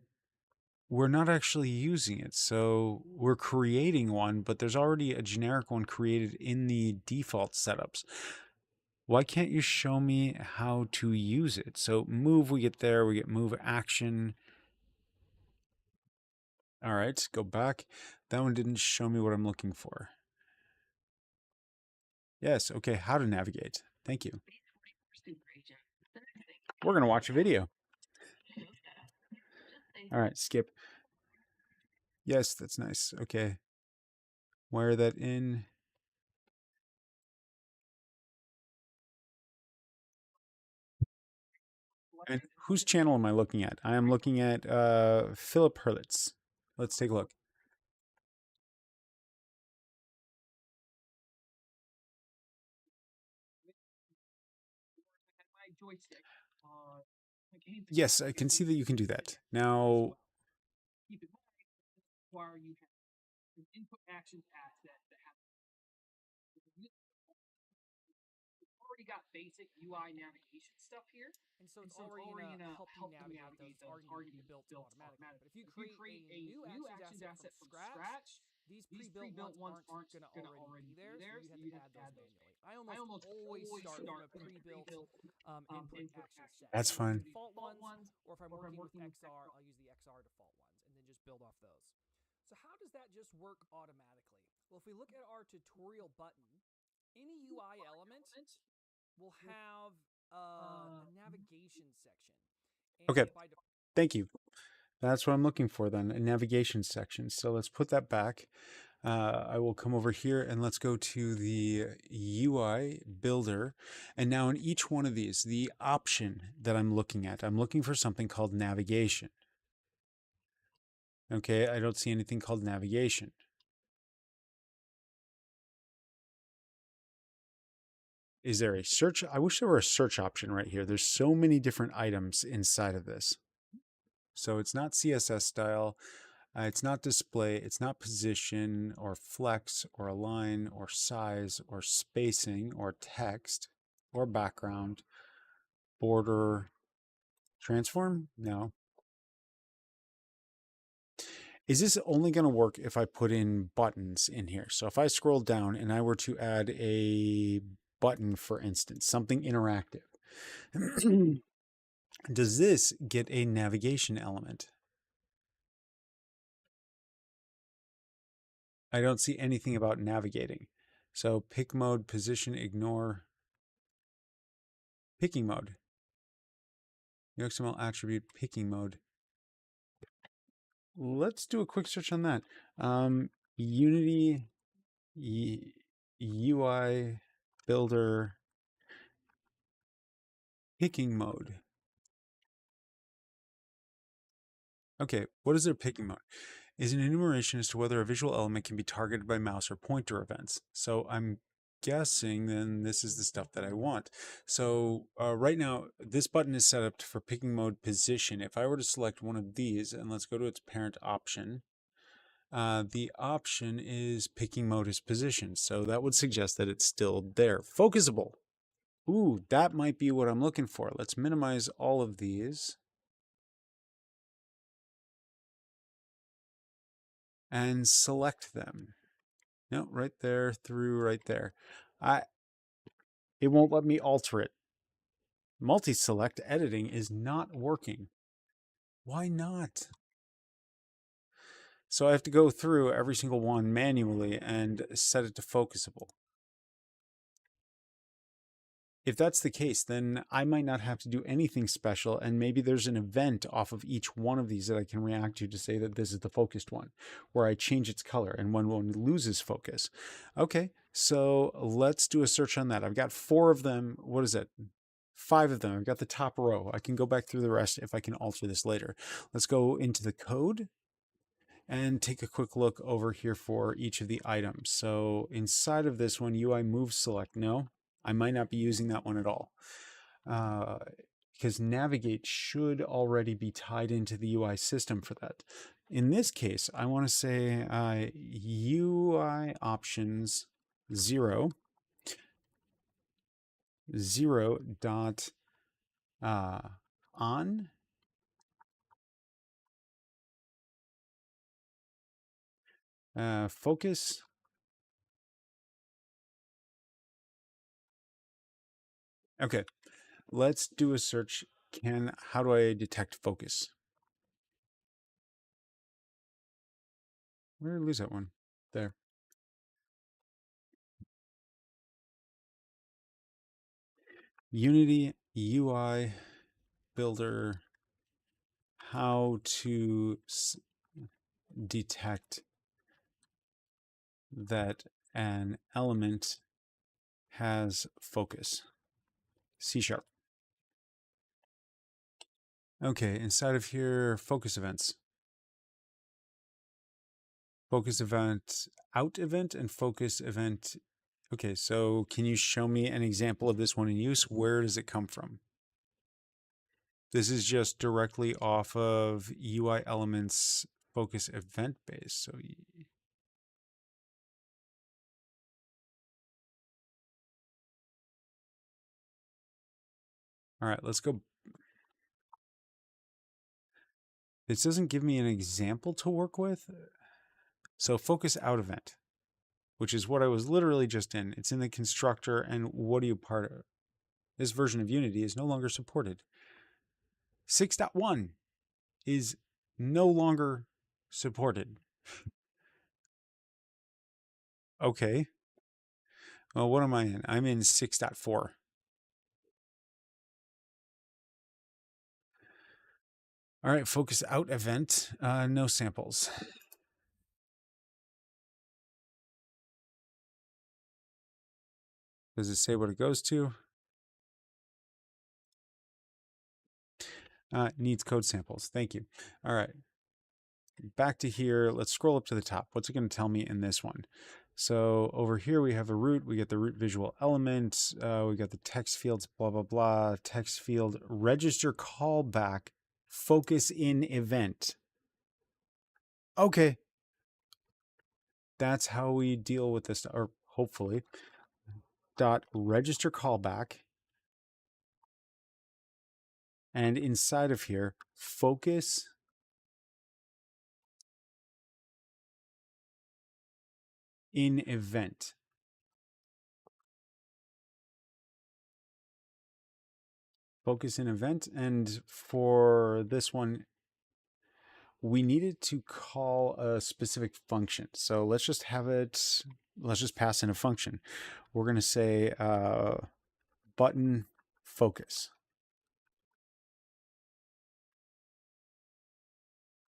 we're not actually using it. So we're creating one, but there's already a generic one created in the default setups. Why can't you show me how to use it? So move, we get there, we get move action. All right, go back. That one didn't show me what I'm looking for. Yes, okay, how to navigate. Thank you. We're going to watch a video. All right, skip. Yes, that's nice. Okay. Wire that in. And whose channel am I looking at? I am looking at Philip Hurlitz. Let's take a look. Yes, I can see that you can do that. Now, And so it's already going to help you navigate those. It's already going to be built automatically. But if you create a new actions asset from scratch, these pre-built ones aren't going to already be there, so you have to add those manually. I almost always start from a pre-built input action set, that's either the fine. default ones, or if I'm working with XR, I'll use the XR default ones, and then just build off those. So how does that just work automatically? Well, if we look at our tutorial button, any UI element will have a navigation section. Okay, And by default, thank you. That's what I'm looking for then, a navigation section. So let's put that back. I will come over here and let's go to the UI builder. And now in each one of these, the option that I'm looking at, I'm looking for something called navigation. Okay, I don't see anything called navigation. Is there a search? I wish there were a search option right here. There's so many different items inside of this. So it's not CSS style. It's not display, it's not position or flex or align or size or spacing or text or background, border, transform? No. Is this only going to work if I put in buttons in here? So if I scroll down and I were to add a button, for instance, something interactive, does this get a navigation element? I don't see anything about navigating. So pick mode, position, ignore, picking mode. XML attribute picking mode. Let's do a quick search on that. Unity UI builder picking mode. Okay, what is their picking mode? Is an enumeration as to whether a visual element can be targeted by mouse or pointer events. So I'm guessing then this is the stuff that I want. So right now, this button is set up for picking mode position. If I were to select one of these, and let's go to its parent option, the option is picking mode as position. So that would suggest that it's still there. Focusable. Ooh, that might be what I'm looking for. Let's minimize all of these. And select them. No, right there through right there. It won't let me alter it. Multi-select editing is not working. Why not? So I have to go through every single one manually and set it to focusable. if that's the case, then I might not have to do anything special. And maybe there's an event off of each one of these that I can react to say that this is the focused one, where I change its color and when one loses focus. Okay, so let's do a search on that. I've got 4 of them. What is it? 5 of them. I've got the top row. I can go back through the rest if I can alter this later. Let's go into the code and take a quick look over here for each of the items. So inside of this one, UI move select, no, I might not be using that one at all. Because navigate should already be tied into the UI system for that. In this case, I want to say UI options 0, 0 dot on focus. Okay, let's do a search. How do I detect focus? Where did I lose that one? There. Unity UI builder, how to detect that an element has focus. C#. Okay, inside of here, focus events. Focus event out event and focus event. Okay, so can you show me an example of this one in use? Where does it come from? This is just directly off of UI elements focus event base. So all right, let's go. This doesn't give me an example to work with. So focus out event, which is what I was literally just in. It's in the constructor, and what are you part of? This version of Unity is no longer supported. 6.1 is no longer supported. Okay. Well, what am I in? I'm in 6.4. All right, focus out event, no samples. Does it say what it goes to? Needs code samples. Thank you. All right. Back to here. Let's scroll up to the top. What's it going to tell me in this one? So over here we have a root. We get the root visual element. We got the text fields, blah, blah, blah. Text field, register callback, focus in event. Okay. That's how we deal with this, or hopefully. Dot register callback. And inside of here, focus in event. Focus in event. And for this one, we needed to call a specific function. So let's just have it, let's just pass in a function. We're going to say button focus.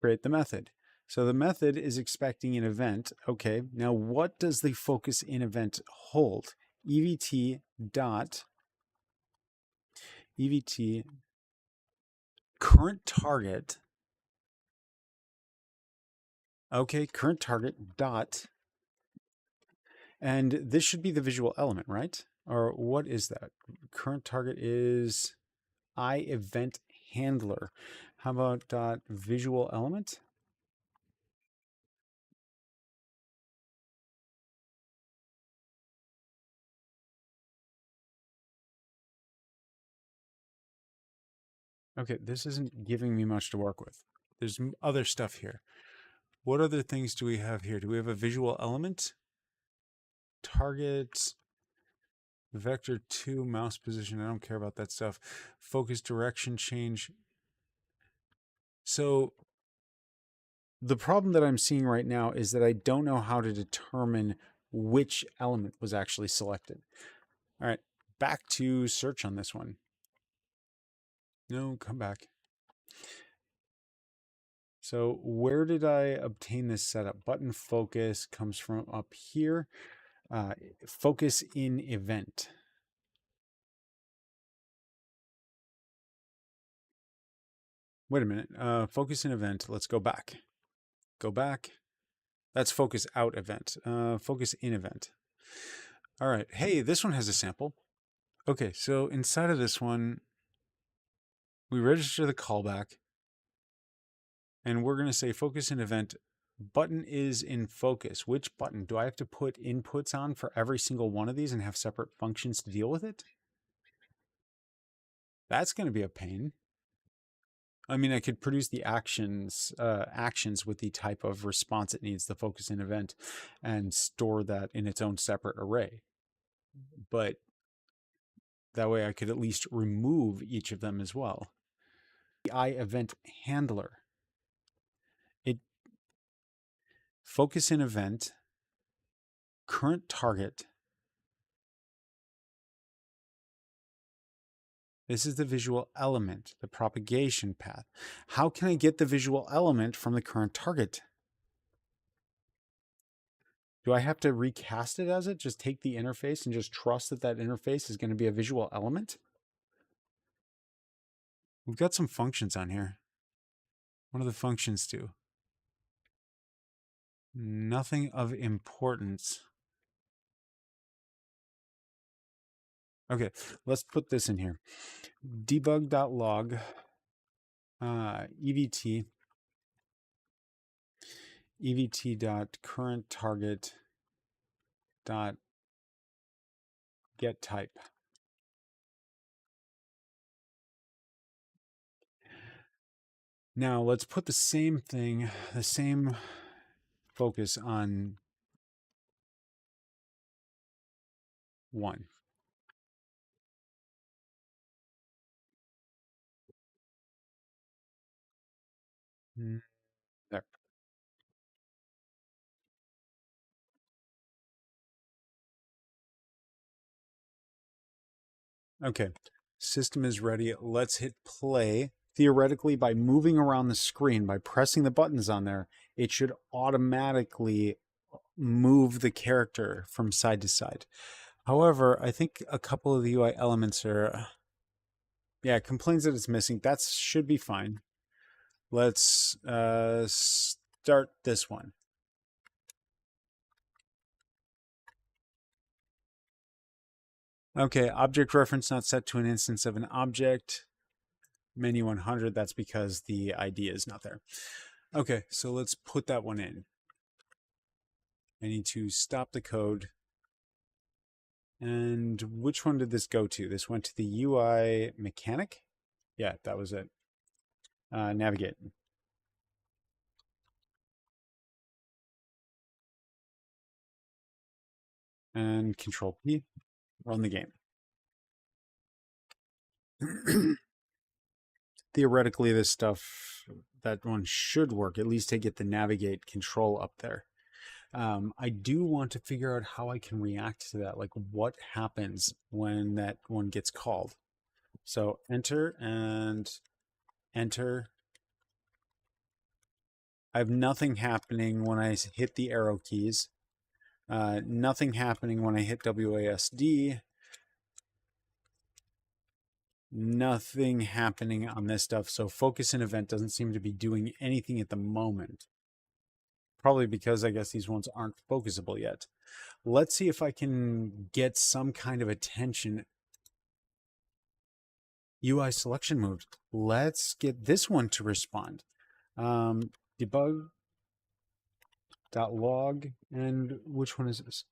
Create the method. So the method is expecting an event. Okay, now what does the focus in event hold? EVT dot EVT current target. Okay, current target dot, and this should be the visual element, right? Or what is that? Current target is event handler. How about dot visual element? Okay, this isn't giving me much to work with. There's other stuff here. What other things do we have here? Do we have a visual element? Target, vector 2, mouse position. I don't care about that stuff. Focus direction change. So the problem that I'm seeing right now is that I don't know how to determine which element was actually selected. All right, back to search on this one. No, come back. So where did I obtain this setup? Button focus comes from up here. Focus in event. Wait a minute. Focus in event. Let's go back. Go back. That's focus out event. Focus in event. All right. Hey, this one has a sample. Okay, so inside of this one, we register the callback, and we're going to say focus in event. Button is in focus. Which button? Do I have to put inputs on for every single one of these and have separate functions to deal with it? That's going to be a pain. I mean, I could produce the actions with the type of response it needs, the focus in event, and store that in its own separate array. But that way I could at least remove each of them as well. The I event handler. It focus in event, current target. This is the visual element, the propagation path. How can I get the visual element from the current target? Do I have to recast it as it? Just take the interface and just trust that that interface is going to be a visual element? We've got some functions on here. What do the functions do? Nothing of importance. Okay, let's put this in here. Debug.log evt evt.current dot get type. Now let's put the same thing, the same focus on one. There. Okay, system is ready. Let's hit play. Theoretically, by moving around the screen, by pressing the buttons on there, it should automatically move the character from side to side. However, I think a couple of the UI elements are, yeah, it complains that it's missing. That should be fine. Let's start this one. Okay, object reference not set to an instance of an object. Menu 100, that's because the ID is not there. Okay, so let's put that one in. I need to stop the code. And which one did this go to? This went to the UI mechanic? Yeah, that was it. Navigate. And Control P, run the game. Theoretically, this stuff, that one should work, at least to get the navigate control up there. I do want to figure out how I can react to that, like what happens when that one gets called. So enter and enter. I have nothing happening when I hit the arrow keys. Nothing happening when I hit WASD. Nothing happening on this stuff. So focus and event doesn't seem to be doing anything at the moment. Probably because I guess these ones aren't focusable yet. Let's see if I can get some kind of attention. UI selection moved. Let's get this one to respond. Debug.log, and which one is this?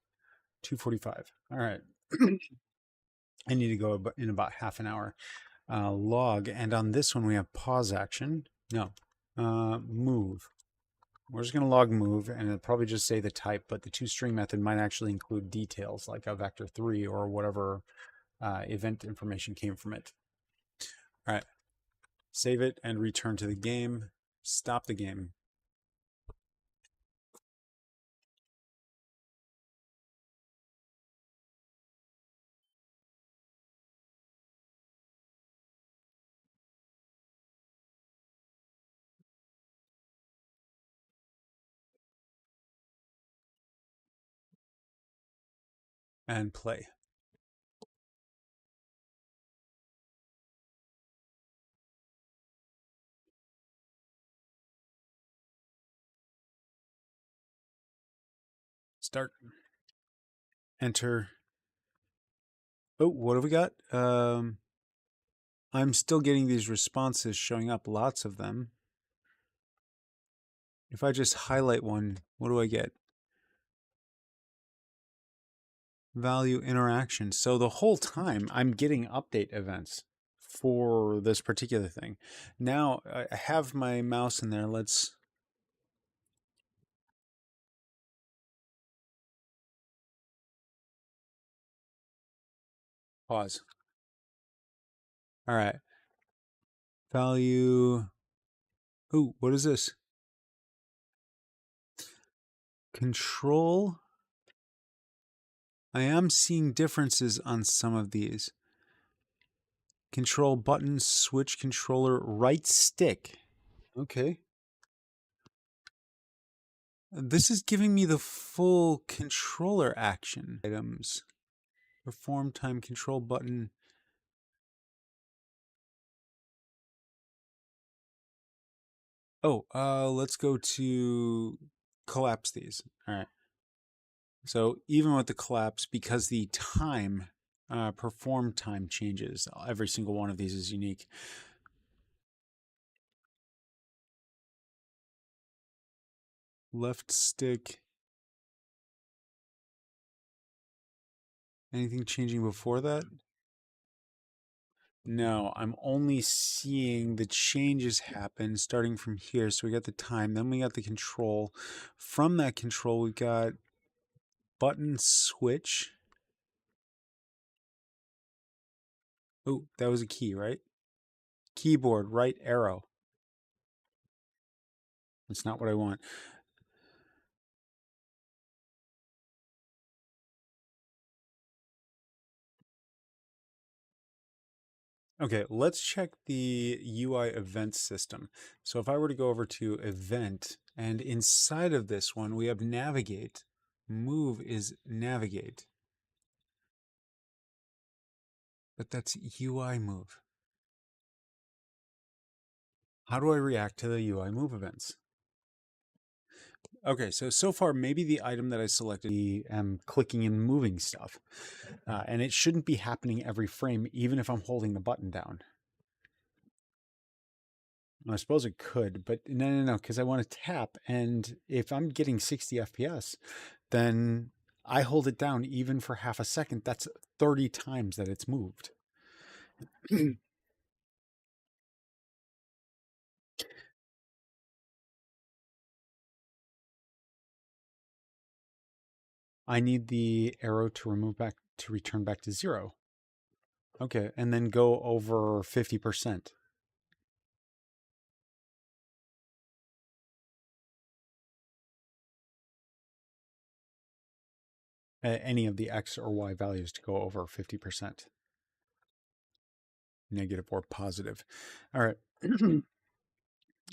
245. All right. I need to go in about half an hour. Log, and on this one we have pause action. No, move. We're just going to log move, and it'll probably just say the type, but the toString method might actually include details like a vector3 or whatever event information came from it. All right, save it and return to the game. Stop the game. and play. Start. Enter. Oh, what have we got? I'm still getting these responses showing up, lots of them. If I just highlight one, what do I get? Value interaction. So the whole time I'm getting update events for this particular thing. Now I have my mouse in there. Let's pause. All right. Value. Ooh, what is this? Control. I am seeing differences on some of these. Control button, switch controller, right stick. Okay. This is giving me the full controller action items. Perform time control button. Oh, let's go to collapse these. All right. So even with the collapse, because the time, perform time changes, every single one of these is unique. Left stick. Anything changing before that? No, I'm only seeing the changes happen starting from here. So we got the time, then we got the control. From that control, we got button switch. Oh, that was a key, right? Keyboard, right arrow. That's not what I want. Okay, let's check the UI event system. So if I were to go over to event, and inside of this one, we have navigate. Move is navigate. But that's UI move. How do I react to the UI move events? Okay, so far, maybe the item that I selected, am clicking and moving stuff. And it shouldn't be happening every frame, even if I'm holding the button down. I suppose it could, but no, because I want to tap. And if I'm getting 60 FPS, then I hold it down even for half a second. That's 30 times that it's moved. I need the arrow to return back to 0. Okay, and then go over 50%. Any of the X or Y values to go over 50%. Negative or positive. All right.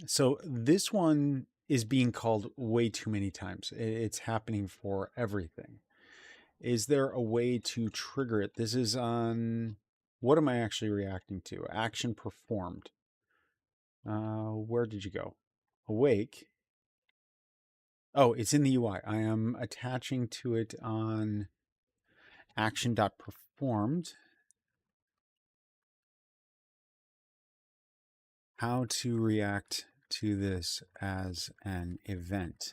So this one is being called way too many times. It's happening for everything. Is there a way to trigger it? This is on, what am I actually reacting to? Action performed. Where did you go? Awake. Oh, it's in the UI. I am attaching to it on action.performed. How to react to this as an event.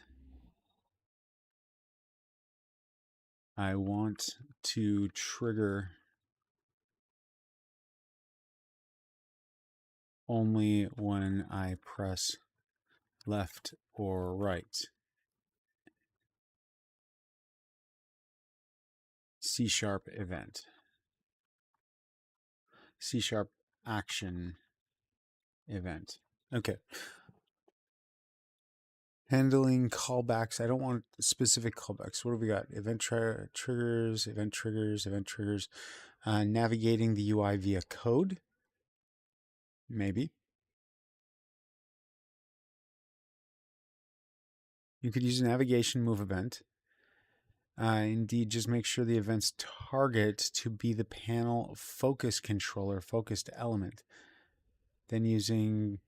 I want to trigger only when I press left or right. C# event. C# action event. Okay. Handling callbacks. I don't want specific callbacks. What have we got? Event triggers, event triggers, event triggers. Navigating the UI via code. Maybe. You could use a navigation move event. Indeed, just make sure the event's target to be the panel focus controller, focused element. Then using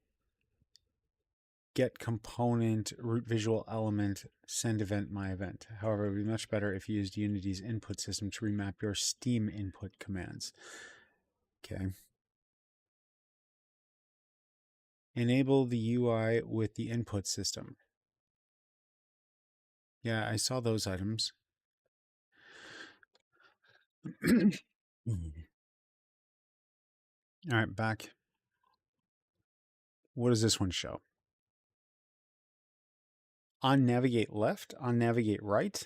get component, root visual element, send event, my event. However, it would be much better if you used Unity's input system to remap your Steam input commands. Okay. Enable the UI with the input system. Yeah, I saw those items. All right, back. What does this one show? On navigate left, on navigate right.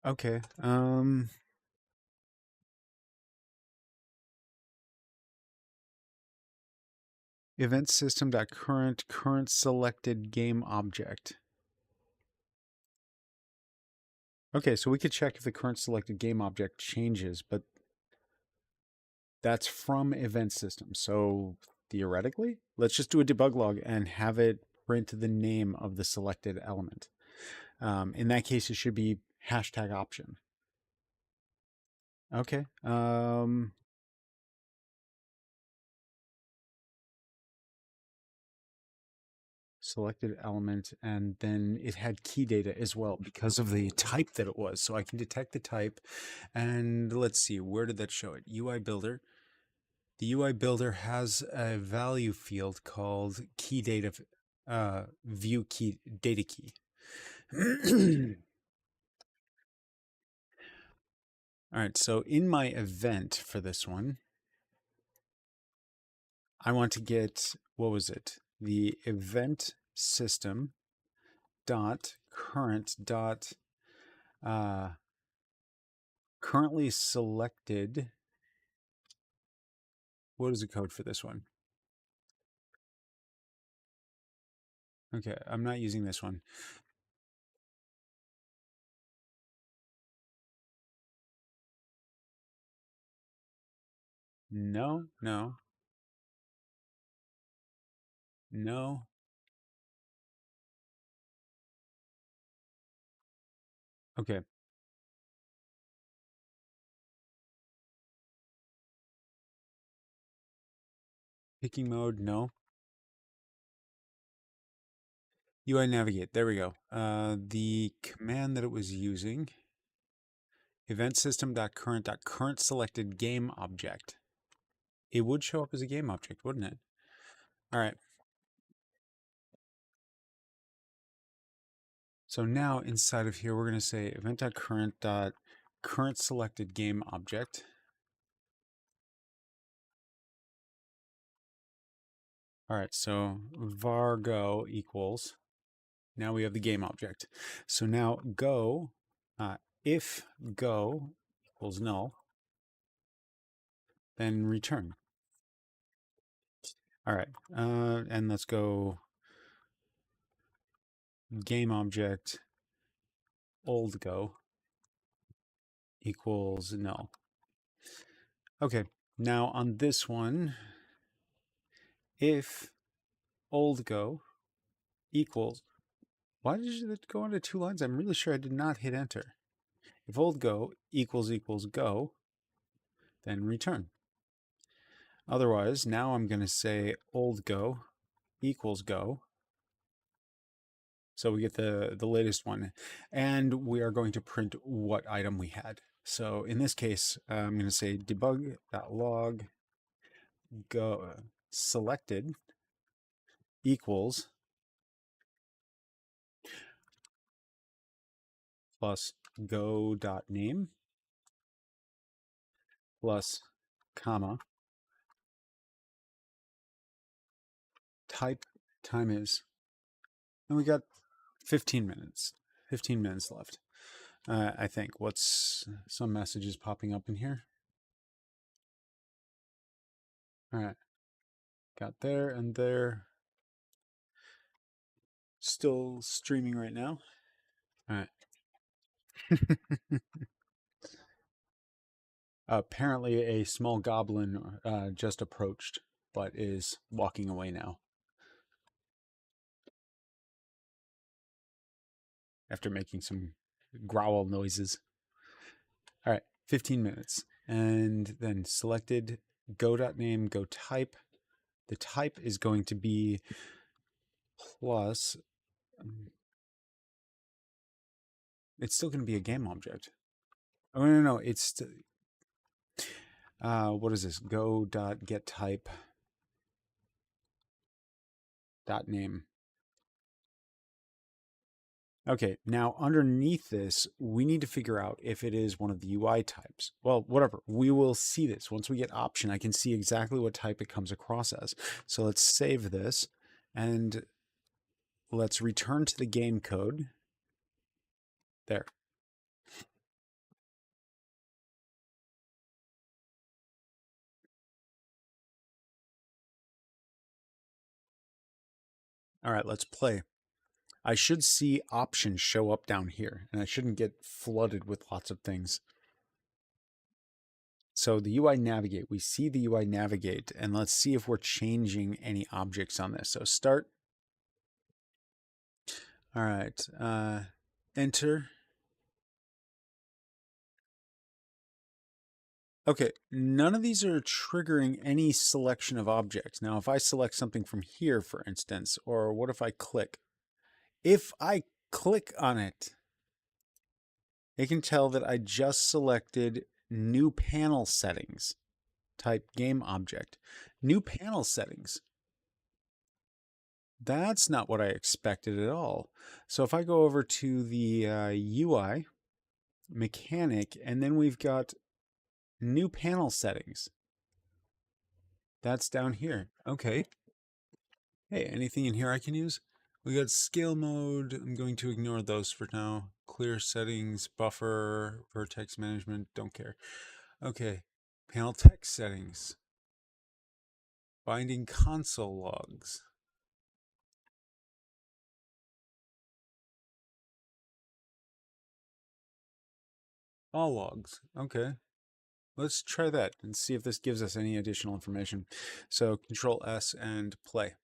Okay. Event system dot current selected game object. Okay, so we could check if the current selected game object changes, but that's from event system. So theoretically, let's just do a debug log and have it print the name of the selected element. In that case, it should be hashtag option. Okay. Selected element, and then it had key data as well because of the type that it was. So I can detect the type, and let's see, where did that show it? UI Builder. The UI Builder has a value field called key data, view key data key. All right, so in my event for this one, I want to get, what was it? The event system dot current dot currently selected. What is the code for this one? Okay, I'm not using this one. No, no, no. Okay, picking mode, no. UI navigate, there we go. The command that it was using, event system.current selected game object. It would show up as a game object, wouldn't it? All right. So now inside of here, we're going to say event.current selected game object. All right, so var go equals, now we have the game object. So now go, if go equals null, then return. All right, and let's go game object old go equals null. Okay, now on this one, if old go equals, why did it go into two lines? I'm really sure I did not hit enter. If old go equals go, then return. Otherwise, now I'm going to say old go equals go. So we get the latest one. And we are going to print what item we had. So in this case, I'm going to say debug.log go selected equals plus go.name plus comma type time is, and we got 15 minutes. 15 minutes left. I think. What's some messages popping up in here? All right. Got there and there. Still streaming right now. All right. Apparently, a small goblin just approached, but is walking away now after making some growl noises. All right, 15 minutes. And then selected go.name, go type. The type is going to be plus. It's still going to be a game object. Oh, no. It's what is this? Go.getType dot name. Okay, now underneath this, we need to figure out if it is one of the UI types. Well, whatever. We will see this. Once we get option, I can see exactly what type it comes across as. So let's save this and let's return to the game code. There. All right, let's play. I should see options show up down here, and I shouldn't get flooded with lots of things. So the UI navigate, we see the UI navigate, and let's see if we're changing any objects on this. So start. All right, enter. Okay, none of these are triggering any selection of objects. Now, if I select something from here, for instance, or what if I click? If I click on it, it can tell that I just selected new panel settings, type game object. New panel settings. That's not what I expected at all. So if I go over to the UI mechanic, and then we've got new panel settings. That's down here. Okay. Hey, anything in here I can use? We got scale mode. I'm going to ignore those for now. Clear settings, buffer, vertex management, don't care. Okay. Panel text settings. Binding console logs. All logs. Okay. Let's try that and see if this gives us any additional information. So Control S and play.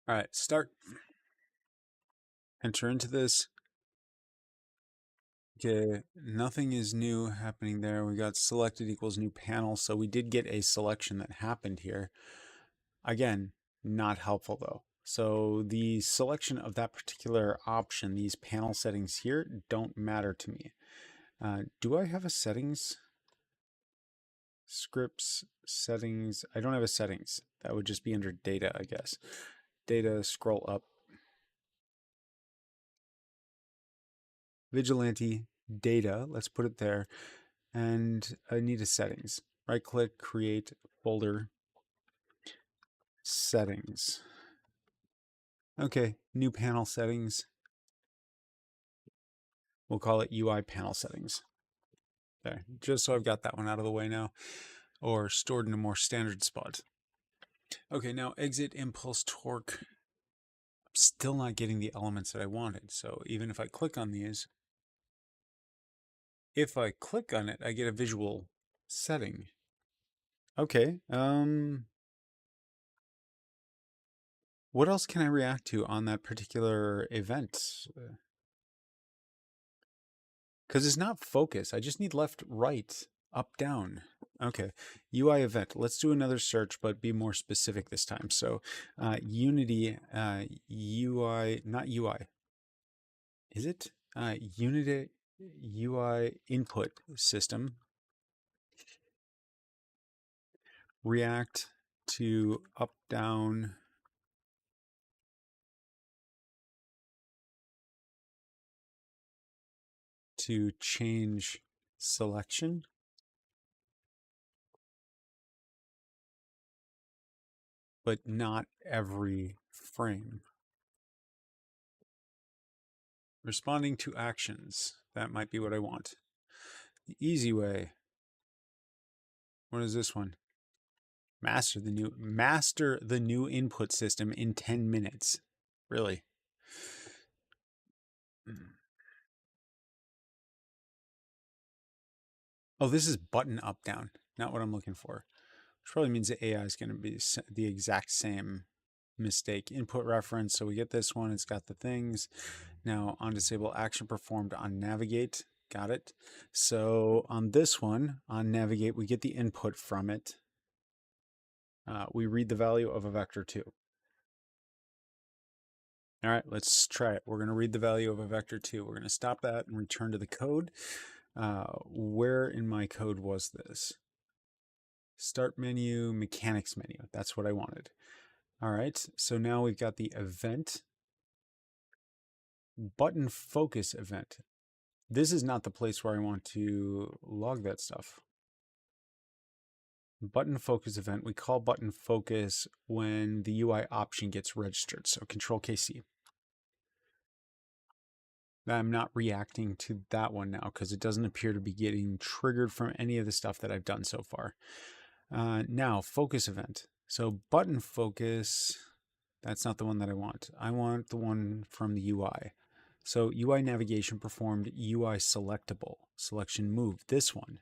All right, start. Enter into this. Okay, nothing is new happening there. We got selected equals new panel. So we did get a selection that happened here. Again, not helpful though. So the selection of that particular option, these panel settings here, don't matter to me. Do I have a settings? Scripts, settings. I don't have a settings. That would just be under data, I guess. Data, scroll up. Vigilante, data. Let's put it there. And I need a settings. Right click, create folder, settings. Okay, new panel settings. We'll call it UI panel settings. There, just so I've got that one out of the way now, or stored in a more standard spot. Okay, now exit impulse torque. I'm still not getting the elements that I wanted. So even if I click on these, if I click on it, I get a visual setting. Okay, what else can I react to on that particular event? Because it's not focus. I just need left, right, up, down. Okay, UI event. Let's do another search, but be more specific this time. So Unity UI, not UI. Is it? Unity UI input system. React to up, down. To change selection. But not every frame. Responding to actions. That might be what I want. The easy way. What is this one? Master the new input system in 10 minutes. Really? Oh, this is button up down, not what I'm looking for. Which probably means the AI is going to be the exact same mistake. Input reference. So we get this one. It's got the things. Now on disable action performed on navigate. Got it. So on this one, on navigate, we get the input from it. We read the value of a vector 2. All right, let's try it. We're going to read the value of a vector 2. We're going to stop that and return to the code. Where in my code was this? Start menu, mechanics menu. That's what I wanted. All right, so now we've got the event, button focus event. This is not the place where I want to log that stuff. Button focus event, we call button focus when the UI option gets registered. So Control KC. I'm not reacting to that one now because it doesn't appear to be getting triggered from any of the stuff that I've done so far. Now, focus event. So button focus, that's not the one that I want. I want the one from the UI. So UI navigation performed UI selectable, selection move, this one.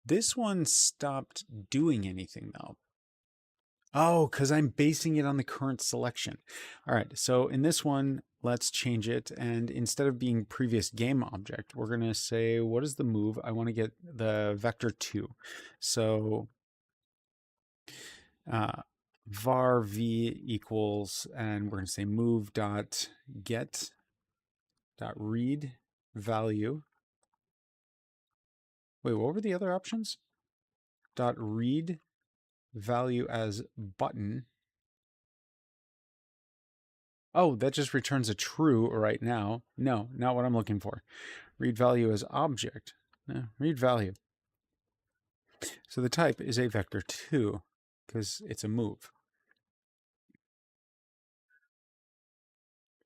This one stopped doing anything though. Oh, because I'm basing it on the current selection. All right, so in this one, let's change it. And instead of being previous game object, we're going to say, what is the move? I want to get the vector 2. So var v equals, and we're going to say move dot get dot read value. Wait, what were the other options? Dot read value as button. Oh, that just returns a true right now. No, not what I'm looking for. Read value as object. No, read value. So the type is a vector 2 because it's a move.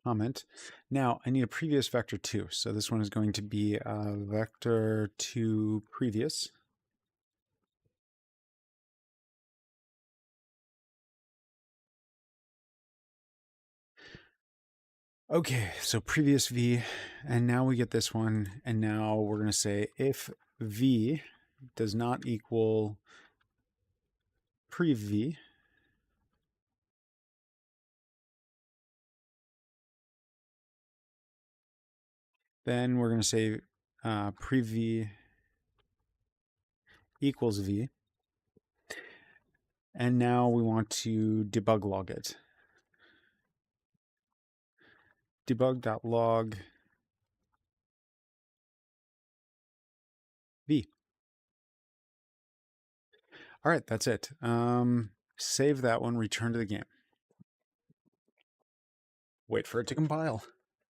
Comment. Now I need a previous vector 2. So this one is going to be vector 2 previous. Okay, so previous v, and now we get this one, and now we're going to say if v does not equal prev, then we're going to say prev equals v, and now we want to debug log it. Debug.log v. All right, that's it. Save that one, return to the game. Wait for it to compile.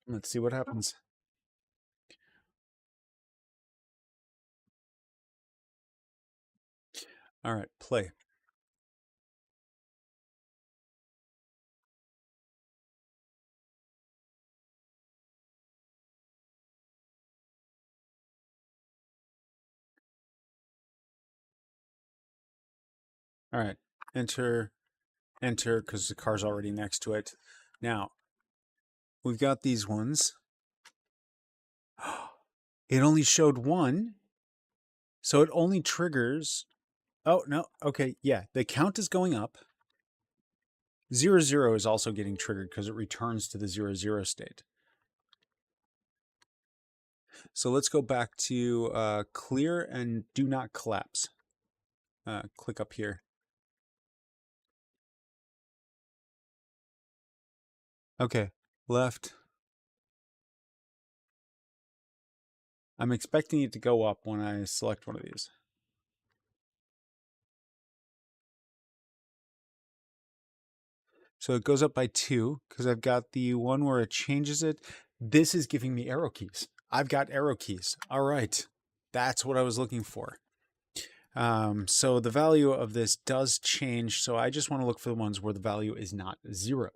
Let's see what happens. All right, play. All right, enter, because the car's already next to it. Now, we've got these ones. It only showed one, so it only triggers. Oh, no, okay, yeah, the count is going up. 0, 0 is also getting triggered because it returns to the 0, 0 state. So let's go back to clear and do not collapse. Click up here. Okay, left. I'm expecting it to go up when I select one of these. So it goes up by 2 because I've got the one where it changes it. This is giving me arrow keys. I've got arrow keys. All right, that's what I was looking for. So the value of this does change. So I just want to look for the ones where the value is not 0.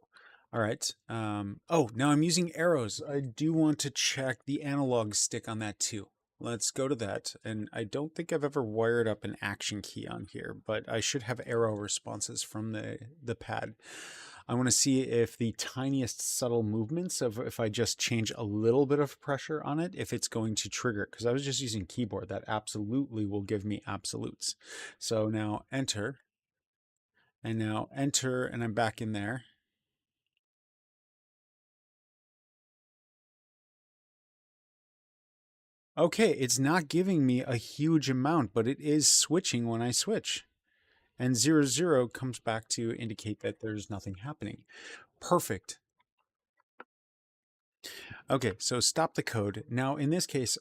All right. Oh, now I'm using arrows. I do want to check the analog stick on that too. Let's go to that. And I don't think I've ever wired up an action key on here, but I should have arrow responses from the pad. I want to see if the tiniest subtle movements of if I just change a little bit of pressure on it, if it's going to trigger it. Because I was just using keyboard. That absolutely will give me absolutes. So now enter, and now enter, and I'm back in there. Okay, it's not giving me a huge amount, but it is switching when I switch. And 0, 0 comes back to indicate that there's nothing happening. Perfect. Okay, so stop the code. Now, in this case,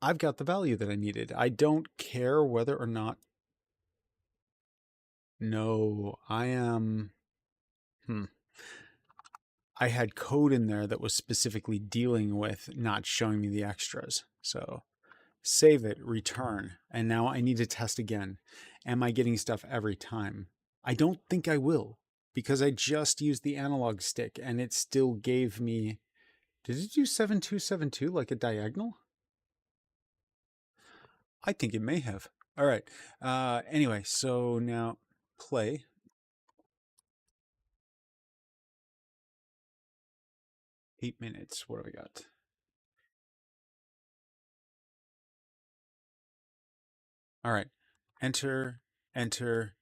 I've got the value that I needed. I don't care whether or not. No, I am. I had code in there that was specifically dealing with not showing me the extras. So save it, return. And now I need to test again. Am I getting stuff every time? I don't think I will because I just used the analog stick and it still gave me. Did it do 7272 like a diagonal? I think it may have. All right. Anyway, so now play. Eight minutes. What do we got? All right. Enter, enter.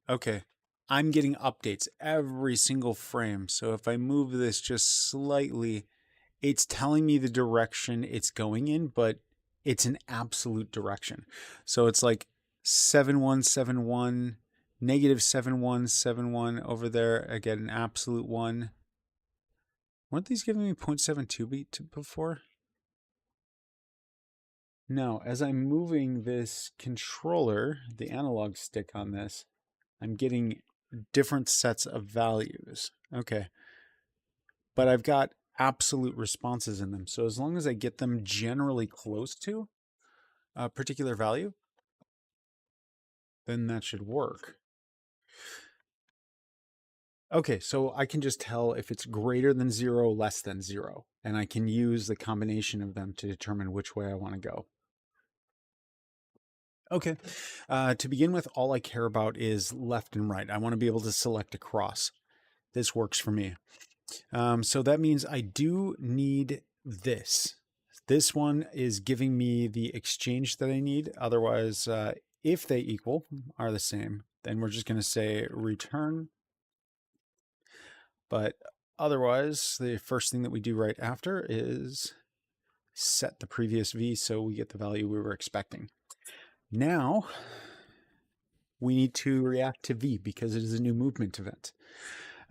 Okay. I'm getting updates every single frame. So if I move this just slightly, it's telling me the direction it's going in, but it's an absolute direction. So it's like 7171, negative 7171 over there. I get an absolute one. Weren't these giving me 0.72 beat before? No, as I'm moving this controller, the analog stick on this, I'm getting different sets of values. Okay. But I've got absolute responses in them. So as long as I get them generally close to a particular value, then that should work. Okay, so I can just tell if it's greater than 0, less than 0, and I can use the combination of them to determine which way I want to go. Okay, to begin with, all I care about is left and right. I want to be able to select across. This works for me. So that means I do need this. This one is giving me the exchange that I need. Otherwise, if they equal, are the same, then we're just going to say return. But otherwise, the first thing that we do right after is set the previous V so we get the value we were expecting. Now, we need to react to V because it is a new movement event.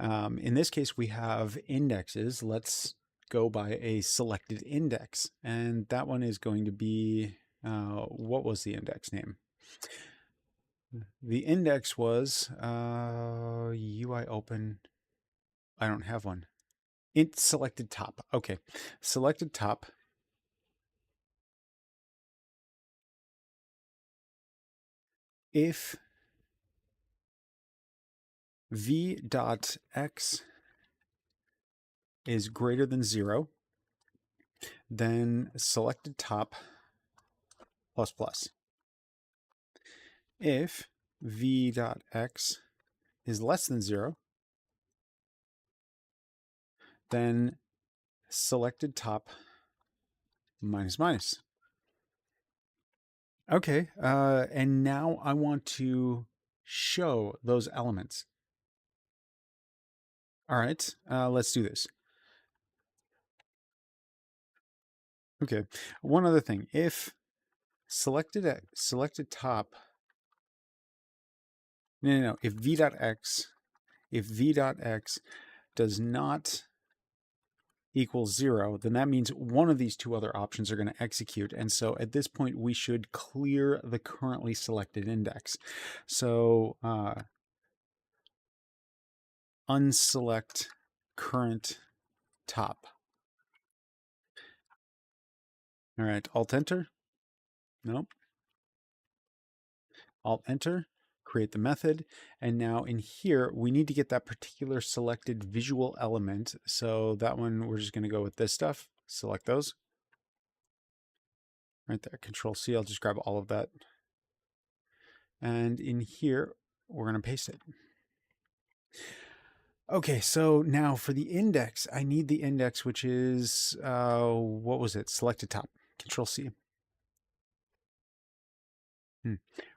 In this case, we have indexes. Let's go by a selected index. And that one is going to be, what was the index name? The index was UI open. I don't have one. Int selected top. Okay. Selected top. If v dot x is greater than 0, then selected top plus plus. If v dot x is less than 0, then selected top minus minus. Okay, and now I want to show those elements. All right, let's do this. Okay, one other thing. If selected top, no, if v dot x does not equals 0, then that means one of these two other options are going to execute. And so at this point, we should clear the currently selected index. So unselect current top. All right, Alt-Enter. Nope. Alt-Enter, create the method. And now in here, we need to get that particular selected visual element. So that one, we're just going to go with this stuff. Select those. right there. Control C, I'll just grab all of that. And in here, we're going to paste it. Okay, so now for the index, I need the index, which is, what was it? Selected top. Control C.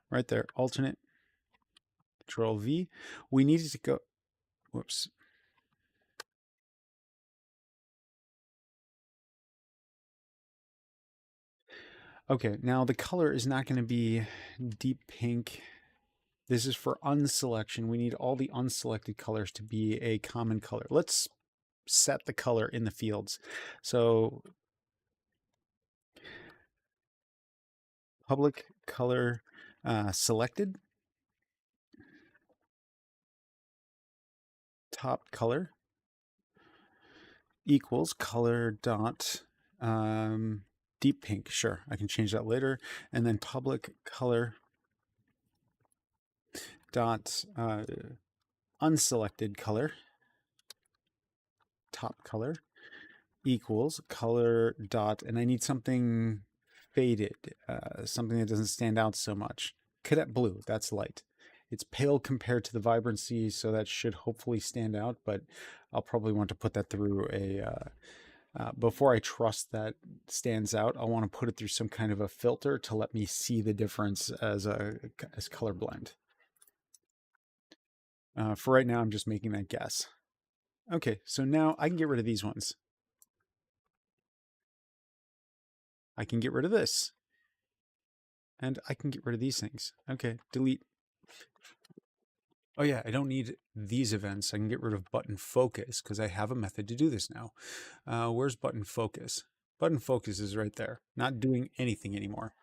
Right there. Alternate. Control V. We needed to go, whoops. Okay, now the color is not going to be deep pink. This is for unselection. We need all the unselected colors to be a common color. Let's set the color in the fields. So public color selected, top color equals color dot deep pink. Sure, I can change that later. And then public color dot unselected color, top color equals color dot, and I need something faded, something that doesn't stand out so much. Cadet blue, that's light. It's pale compared to the vibrancy, so that should hopefully stand out, but I'll probably want to put that through before I trust that stands out, I'll want to put it through some kind of a filter to let me see the difference as color blend. For right now, I'm just making that guess. Okay, so now I can get rid of these ones. I can get rid of this. And I can get rid of these things. Okay, delete. Oh yeah, I don't need these events. I can get rid of button focus because I have a method to do this now. Where's button focus? Button focus is right there. Not doing anything anymore.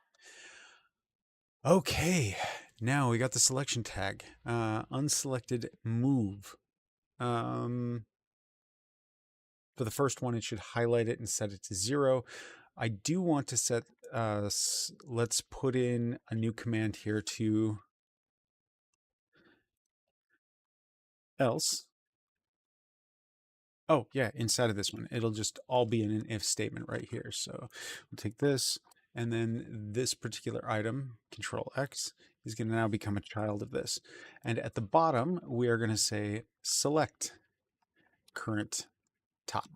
Okay, now we got the selection tag. Unselected move. For the first one, it should highlight it and set it to 0. I do want to set, let's put in a new command here to else. Oh, yeah, inside of this one, it'll just all be in an if statement right here. So we'll take this, and then this particular item, Control X, is going to now become a child of this. And at the bottom, we are going to say select current top.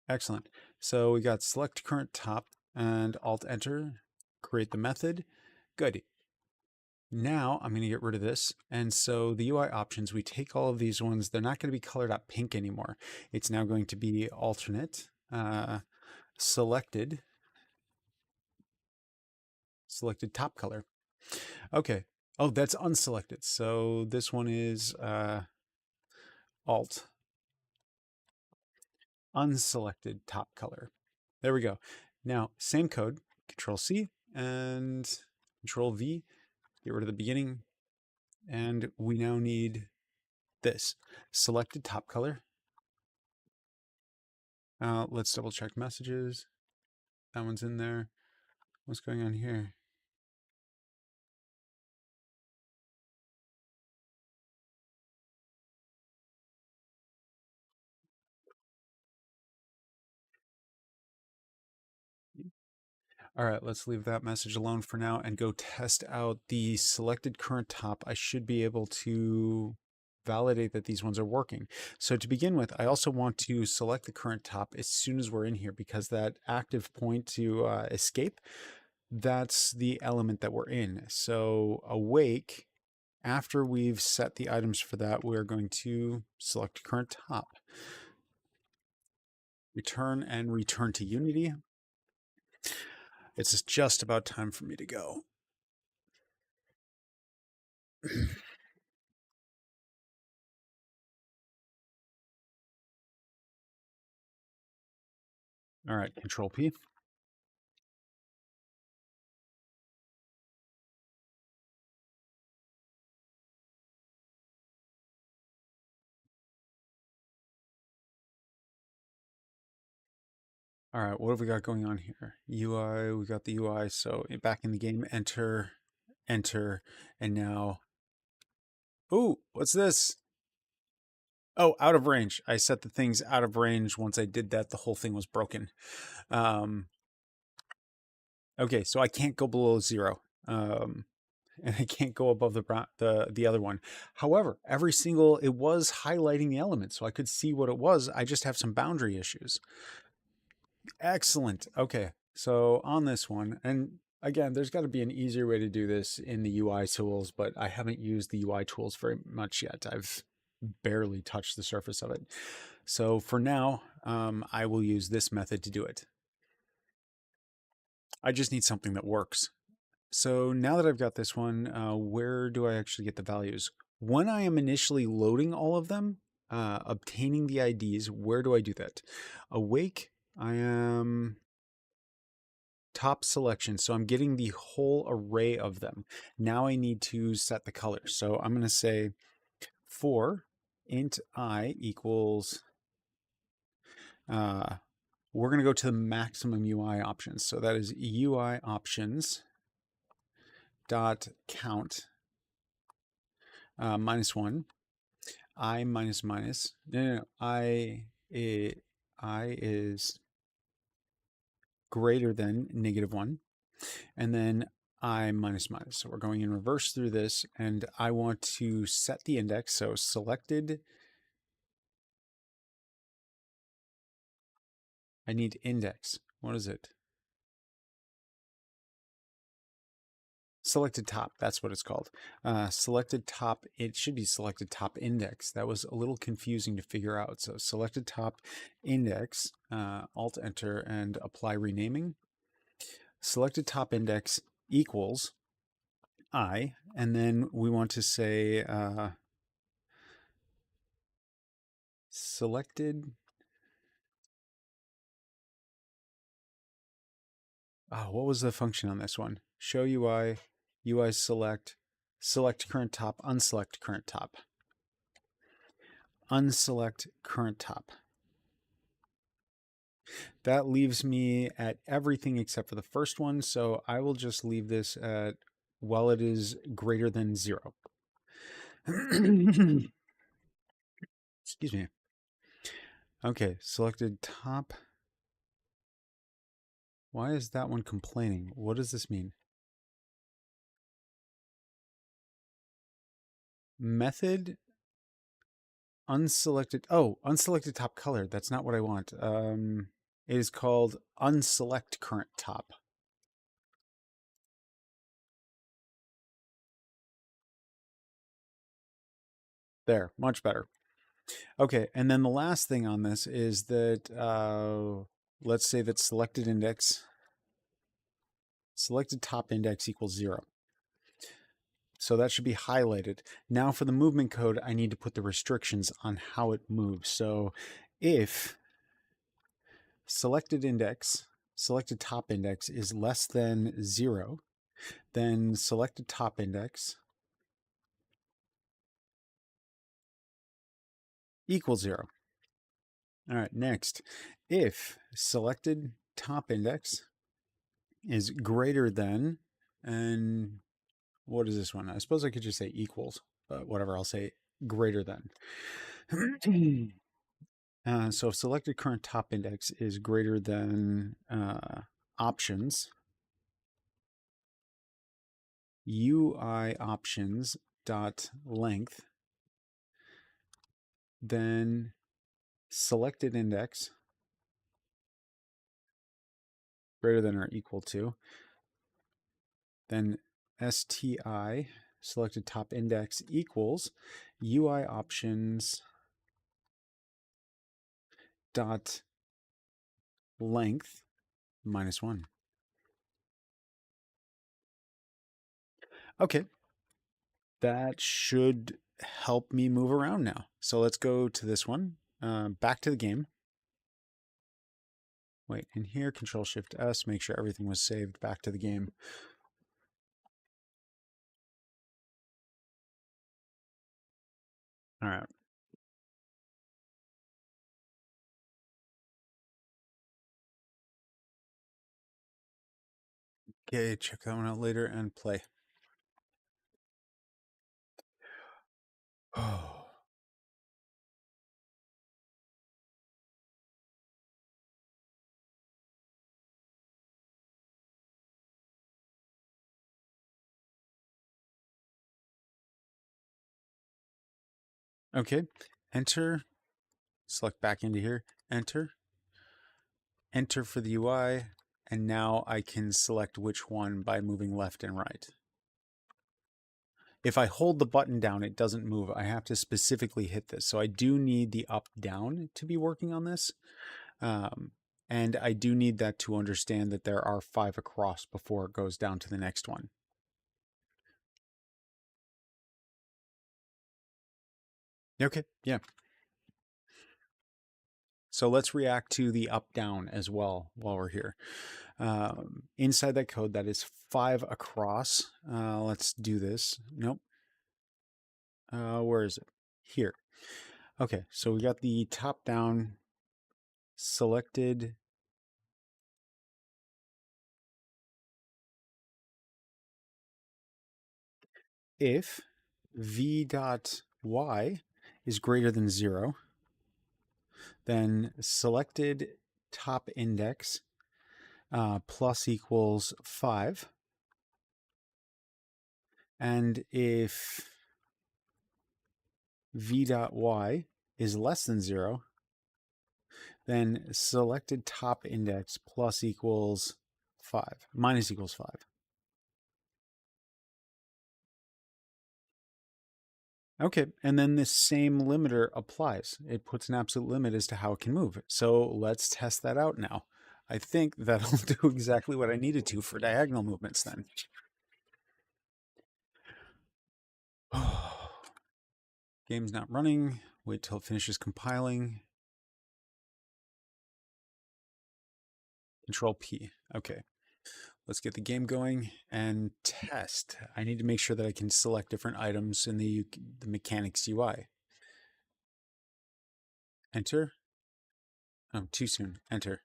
Excellent. So we got select current top and Alt Enter, create the method. Good. Now I'm going to get rid of this. And so the UI options, we take all of these ones. They're not going to be colored up pink anymore. It's now going to be alternate, selected top color. Okay. Oh, that's unselected. So this one is alt, unselected top color. There we go. Now, same code, Control C and Control V, get rid of the beginning. And we now need this selected top color. Let's double check messages. That one's in there. What's going on here? All right, let's leave that message alone for now and go test out the selected current top. I should be able to validate that these ones are working. So to begin with, I also want to select the current top as soon as we're in here because that active point to escape, that's the element that we're in. So awake, after we've set the items for that, we're going to select current top. Return and return to Unity. It's just about time for me to go. All right, Control P. All right, what have we got going on here? UI, we got the UI. So back in the game, enter, enter, and now, oh, what's this? Oh, out of range. I set the things out of range. Once I did that, the whole thing was broken. Okay, so I can't go below 0. And I can't go above the other one. However, every single it was highlighting the element, so I could see what it was. I just have some boundary issues. Excellent. Okay, so on this one, and again, there's got to be an easier way to do this in the UI tools, but I haven't used the UI tools very much yet. I've barely touched the surface of it. So for now, I will use this method to do it. I just need something that works. So now that I've got this one, where do I actually get the values? When I am initially loading all of them, obtaining the IDs, where do I do that? Awake, I am top selection. So I'm getting the whole array of them. Now I need to set the color. So I'm going to say for int I equals, we're going to go to the maximum UI options. So that is UI options dot count -1. I minus minus. No. I is greater than -1. And then I minus minus. So we're going in reverse through this, and I want to set the index. So selected, I need index. What is it? Selected top, that's what it's called. Selected top, it should be selected top index. That was a little confusing to figure out. So selected top index, Alt Enter and apply renaming. Selected top index equals I, and then we want to say selected. Oh, what was the function on this one? Show UI, UI select, select current top, unselect current top, unselect current top. That leaves me at everything except for the first one, so I will just leave this at while it is greater than 0. Excuse me. Okay, selected top. Why is that one complaining? What does this mean? Method unselected. Oh, unselected top color. That's not what I want. It is called unselect current top. There, much better. Okay, and then the last thing on this is that let's say that selected top index equals 0. So that should be highlighted. Now for the movement code, I need to put the restrictions on how it moves. So if selected top index is less than 0, then selected top index equals 0. All right, next, if selected top index is greater than, and what is this one? I suppose I could just say equals, but whatever, I'll say greater than. So if selected current top index is greater than options, UI options dot length, then selected index greater than or equal to, then STI selected top index equals UI options dot length -1. Okay, that should help me move around now. So let's go to this one. Back to the game. Wait, in here, Control Shift S, make sure everything was saved back to the game. All right. Okay, check that one out later and play. Oh. Okay, enter, select back into here, enter for the UI, and now I can select which one by moving left and right. If I hold the button down, it doesn't move. I have to specifically hit this. So I do need the up down to be working on this. Um, and I do need that to understand that there are 5 across before it goes down to the next one. Okay, yeah. So let's react to the up down as well while we're here. Inside that code, that is 5 across. Let's do this. Nope. Where is it? Here. Okay, so we got the top down selected. If v dot y is greater than 0, then selected top index plus equals 5. And if v dot y is less than 0, then selected top index plus equals 5, minus equals 5. Okay, and then this same limiter applies. It puts an absolute limit as to how it can move. So let's test that out now. I think that'll do exactly what I needed to for diagonal movements then. Game's not running. Wait till it finishes compiling. Control P. Okay. Let's get the game going and test. I need to make sure that I can select different items in the mechanics UI. Enter. Oh, too soon. Enter.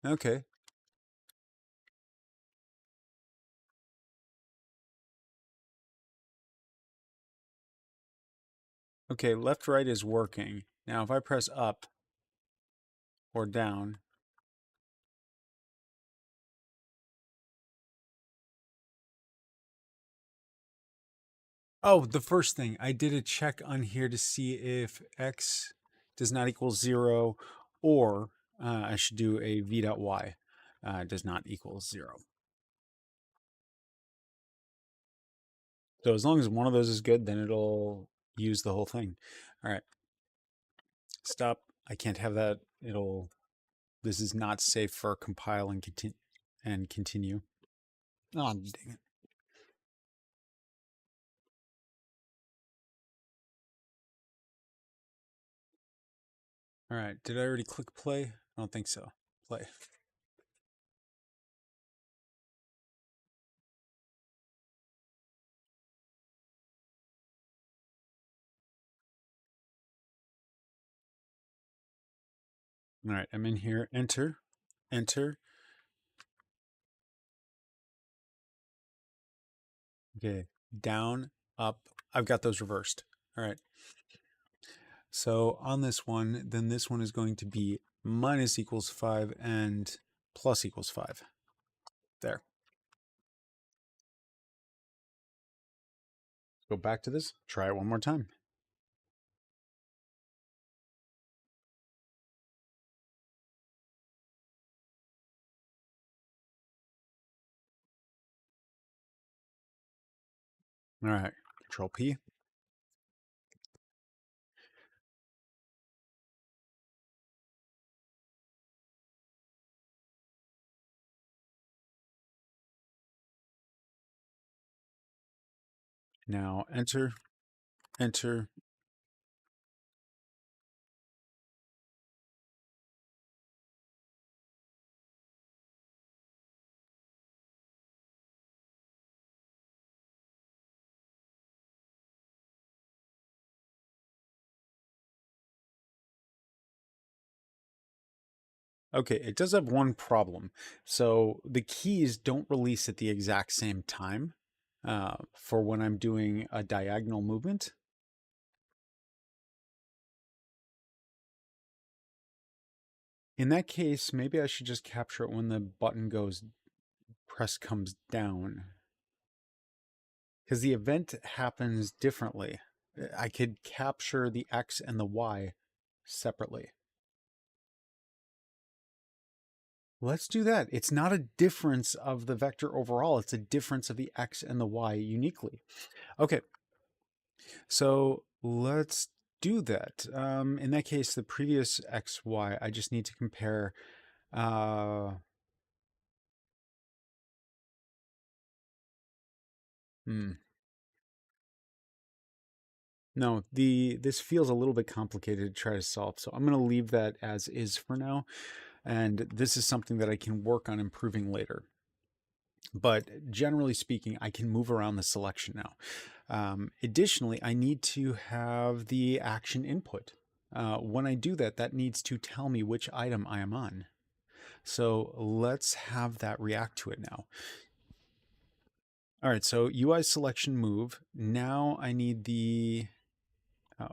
Okay. Okay, left right is working. Now if I press up or down. Oh, the first thing, I did a check on here to see if x does not equal 0, or I should do a v.y does not equal 0. So as long as one of those is good, then it'll use the whole thing. All right. Stop. I can't have that. This is not safe for compile and continue. Oh, dang it. All right. Did I already click play? I don't think so. Play. All right. I'm in here. Enter. Enter. Okay. Down, up. I've got those reversed. All right. So on this one, then this one is going to be minus equals 5 and plus equals 5. There. Go back to this. Try it one more time. All right. Control P. Now enter. Enter. Okay, it does have one problem. So the keys don't release at the exact same time for when I'm doing a diagonal movement. In that case, maybe I should just capture it when the button press comes down. Because the event happens differently. I could capture the X and the Y separately. Let's do that. It's not a difference of the vector overall. It's a difference of the X and the Y uniquely. Okay, so let's do that. In that case, the previous X, Y, I just need to compare. Uh, hmm. No, this feels a little bit complicated to try to solve, so I'm going to leave that as is for now. And this is something that I can work on improving later. But generally speaking, I can move around the selection now. Additionally, I need to have the action input. When I do that, that needs to tell me which item I am on. So let's have that react to it now. All right, so UI selection move. Now I need the,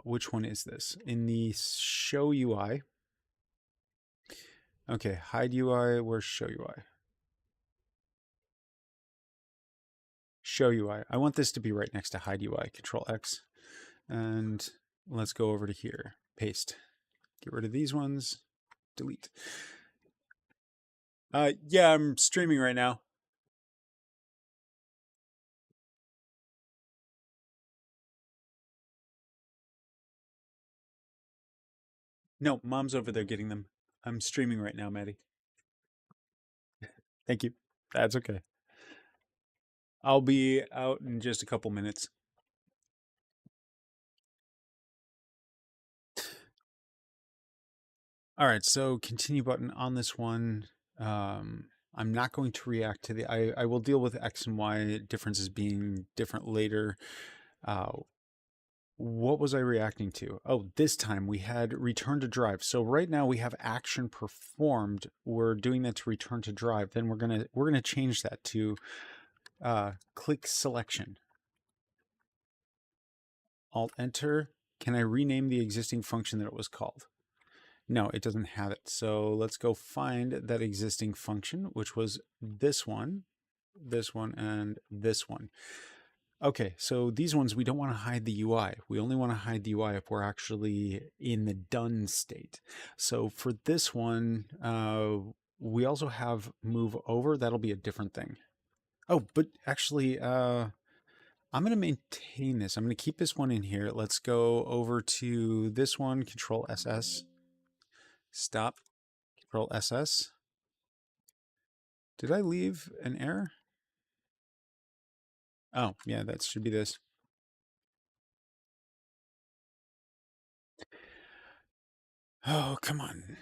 which one is this? In the show UI. Okay, hide UI, where's show UI? Show UI. I want this to be right next to hide UI. Control X. And let's go over to here. Paste. Get rid of these ones. Delete. Yeah, I'm streaming right now. No, mom's over there getting them. I'm streaming right now, Maddie. Thank you. That's okay. I'll be out in just a couple minutes. All right, so continue button on this one. I'm not going to react to the, I will deal with X and Y differences being different later. Uh, what was I reacting to? Oh, this time we had return to drive. So right now we have action performed. We're doing that to return to drive. Then we're gonna change that to click selection. Alt enter. Can I rename the existing function that it was called? No, it doesn't have it. So let's go find that existing function, which was this one, and this one. Okay, so these ones, we don't want to hide the UI. We only want to hide the UI if we're actually in the done state. So for this one, we also have move over. That'll be a different thing. Oh, but actually, I'm going to maintain this. I'm going to keep this one in here. Let's go over to this one, Control SS. Stop, Control SS. Did I leave an error? Oh, yeah, that should be this. Oh, come on.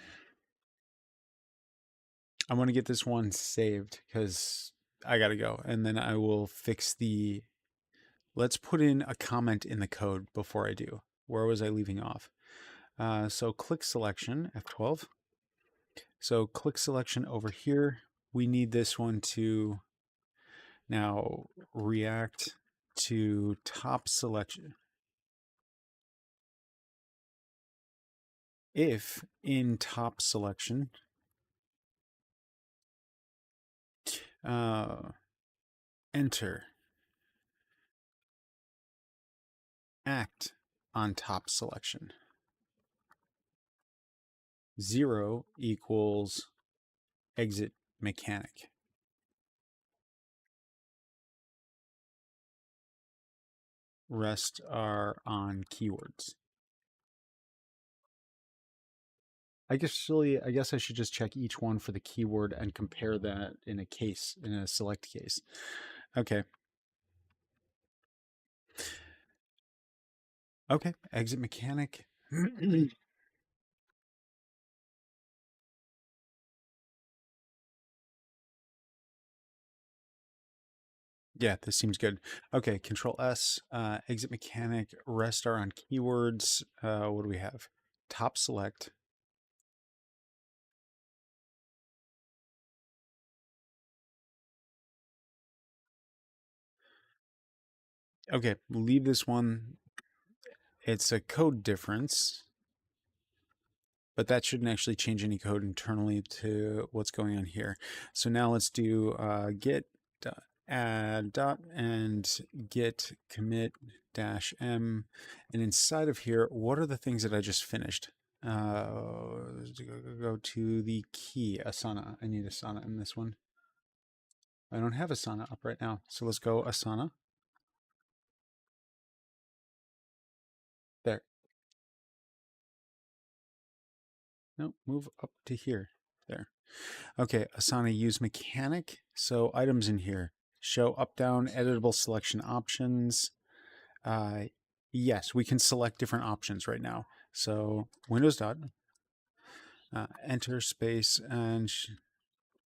I want to get this one saved because I got to go. And then I will fix the. Let's put in a comment in the code before I do. Where was I leaving off? So click selection, F12. So click selection over here. We need this one to now react to top selection. If in top selection, enter act on top selection. 0 equals exit mechanic. Rest are on keywords. I guess I should just check each one for the keyword and compare that in a select case. Okay. Okay, exit mechanic. Yeah, this seems good. Okay, Control S, exit mechanic, rest are on keywords. What do we have? Top select. Okay, leave this one. It's a code difference, but that shouldn't actually change any code internally to what's going on here. So now let's do get add dot and git commit dash m, and inside of here, what are the things that I just finished? Go to the key Asana. I need Asana in this one. I don't have Asana up right now, so let's go Asana. There. No, move up to here. There. Okay, Asana use mechanic. So items in here. Show up down editable selection options. Uh, yes, we can select different options right now. So Windows dot, enter space, and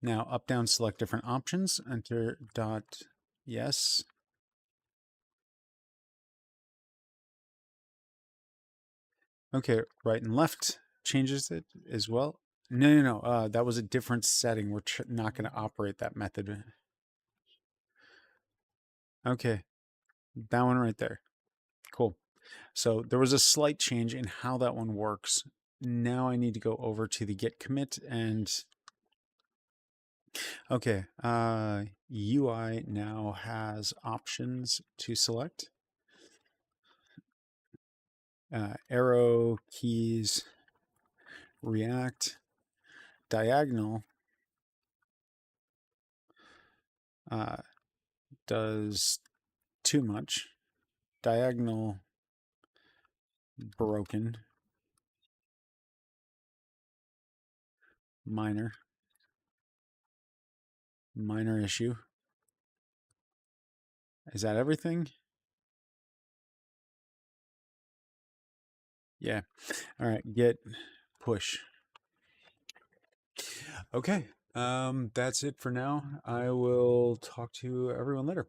now up down select different options. Enter dot, yes. Okay, right and left changes it as well. No. That was a different setting. We're not going to operate that method. Okay, that one right there. Cool. So there was a slight change in how that one works. Now I need to go over to the git commit and okay, UI now has options to select. Arrow keys, React, diagonal does too much. Diagonal broken. Minor issue. Is that everything? Yeah. All right, git push. Okay. That's it for now. I will talk to everyone later.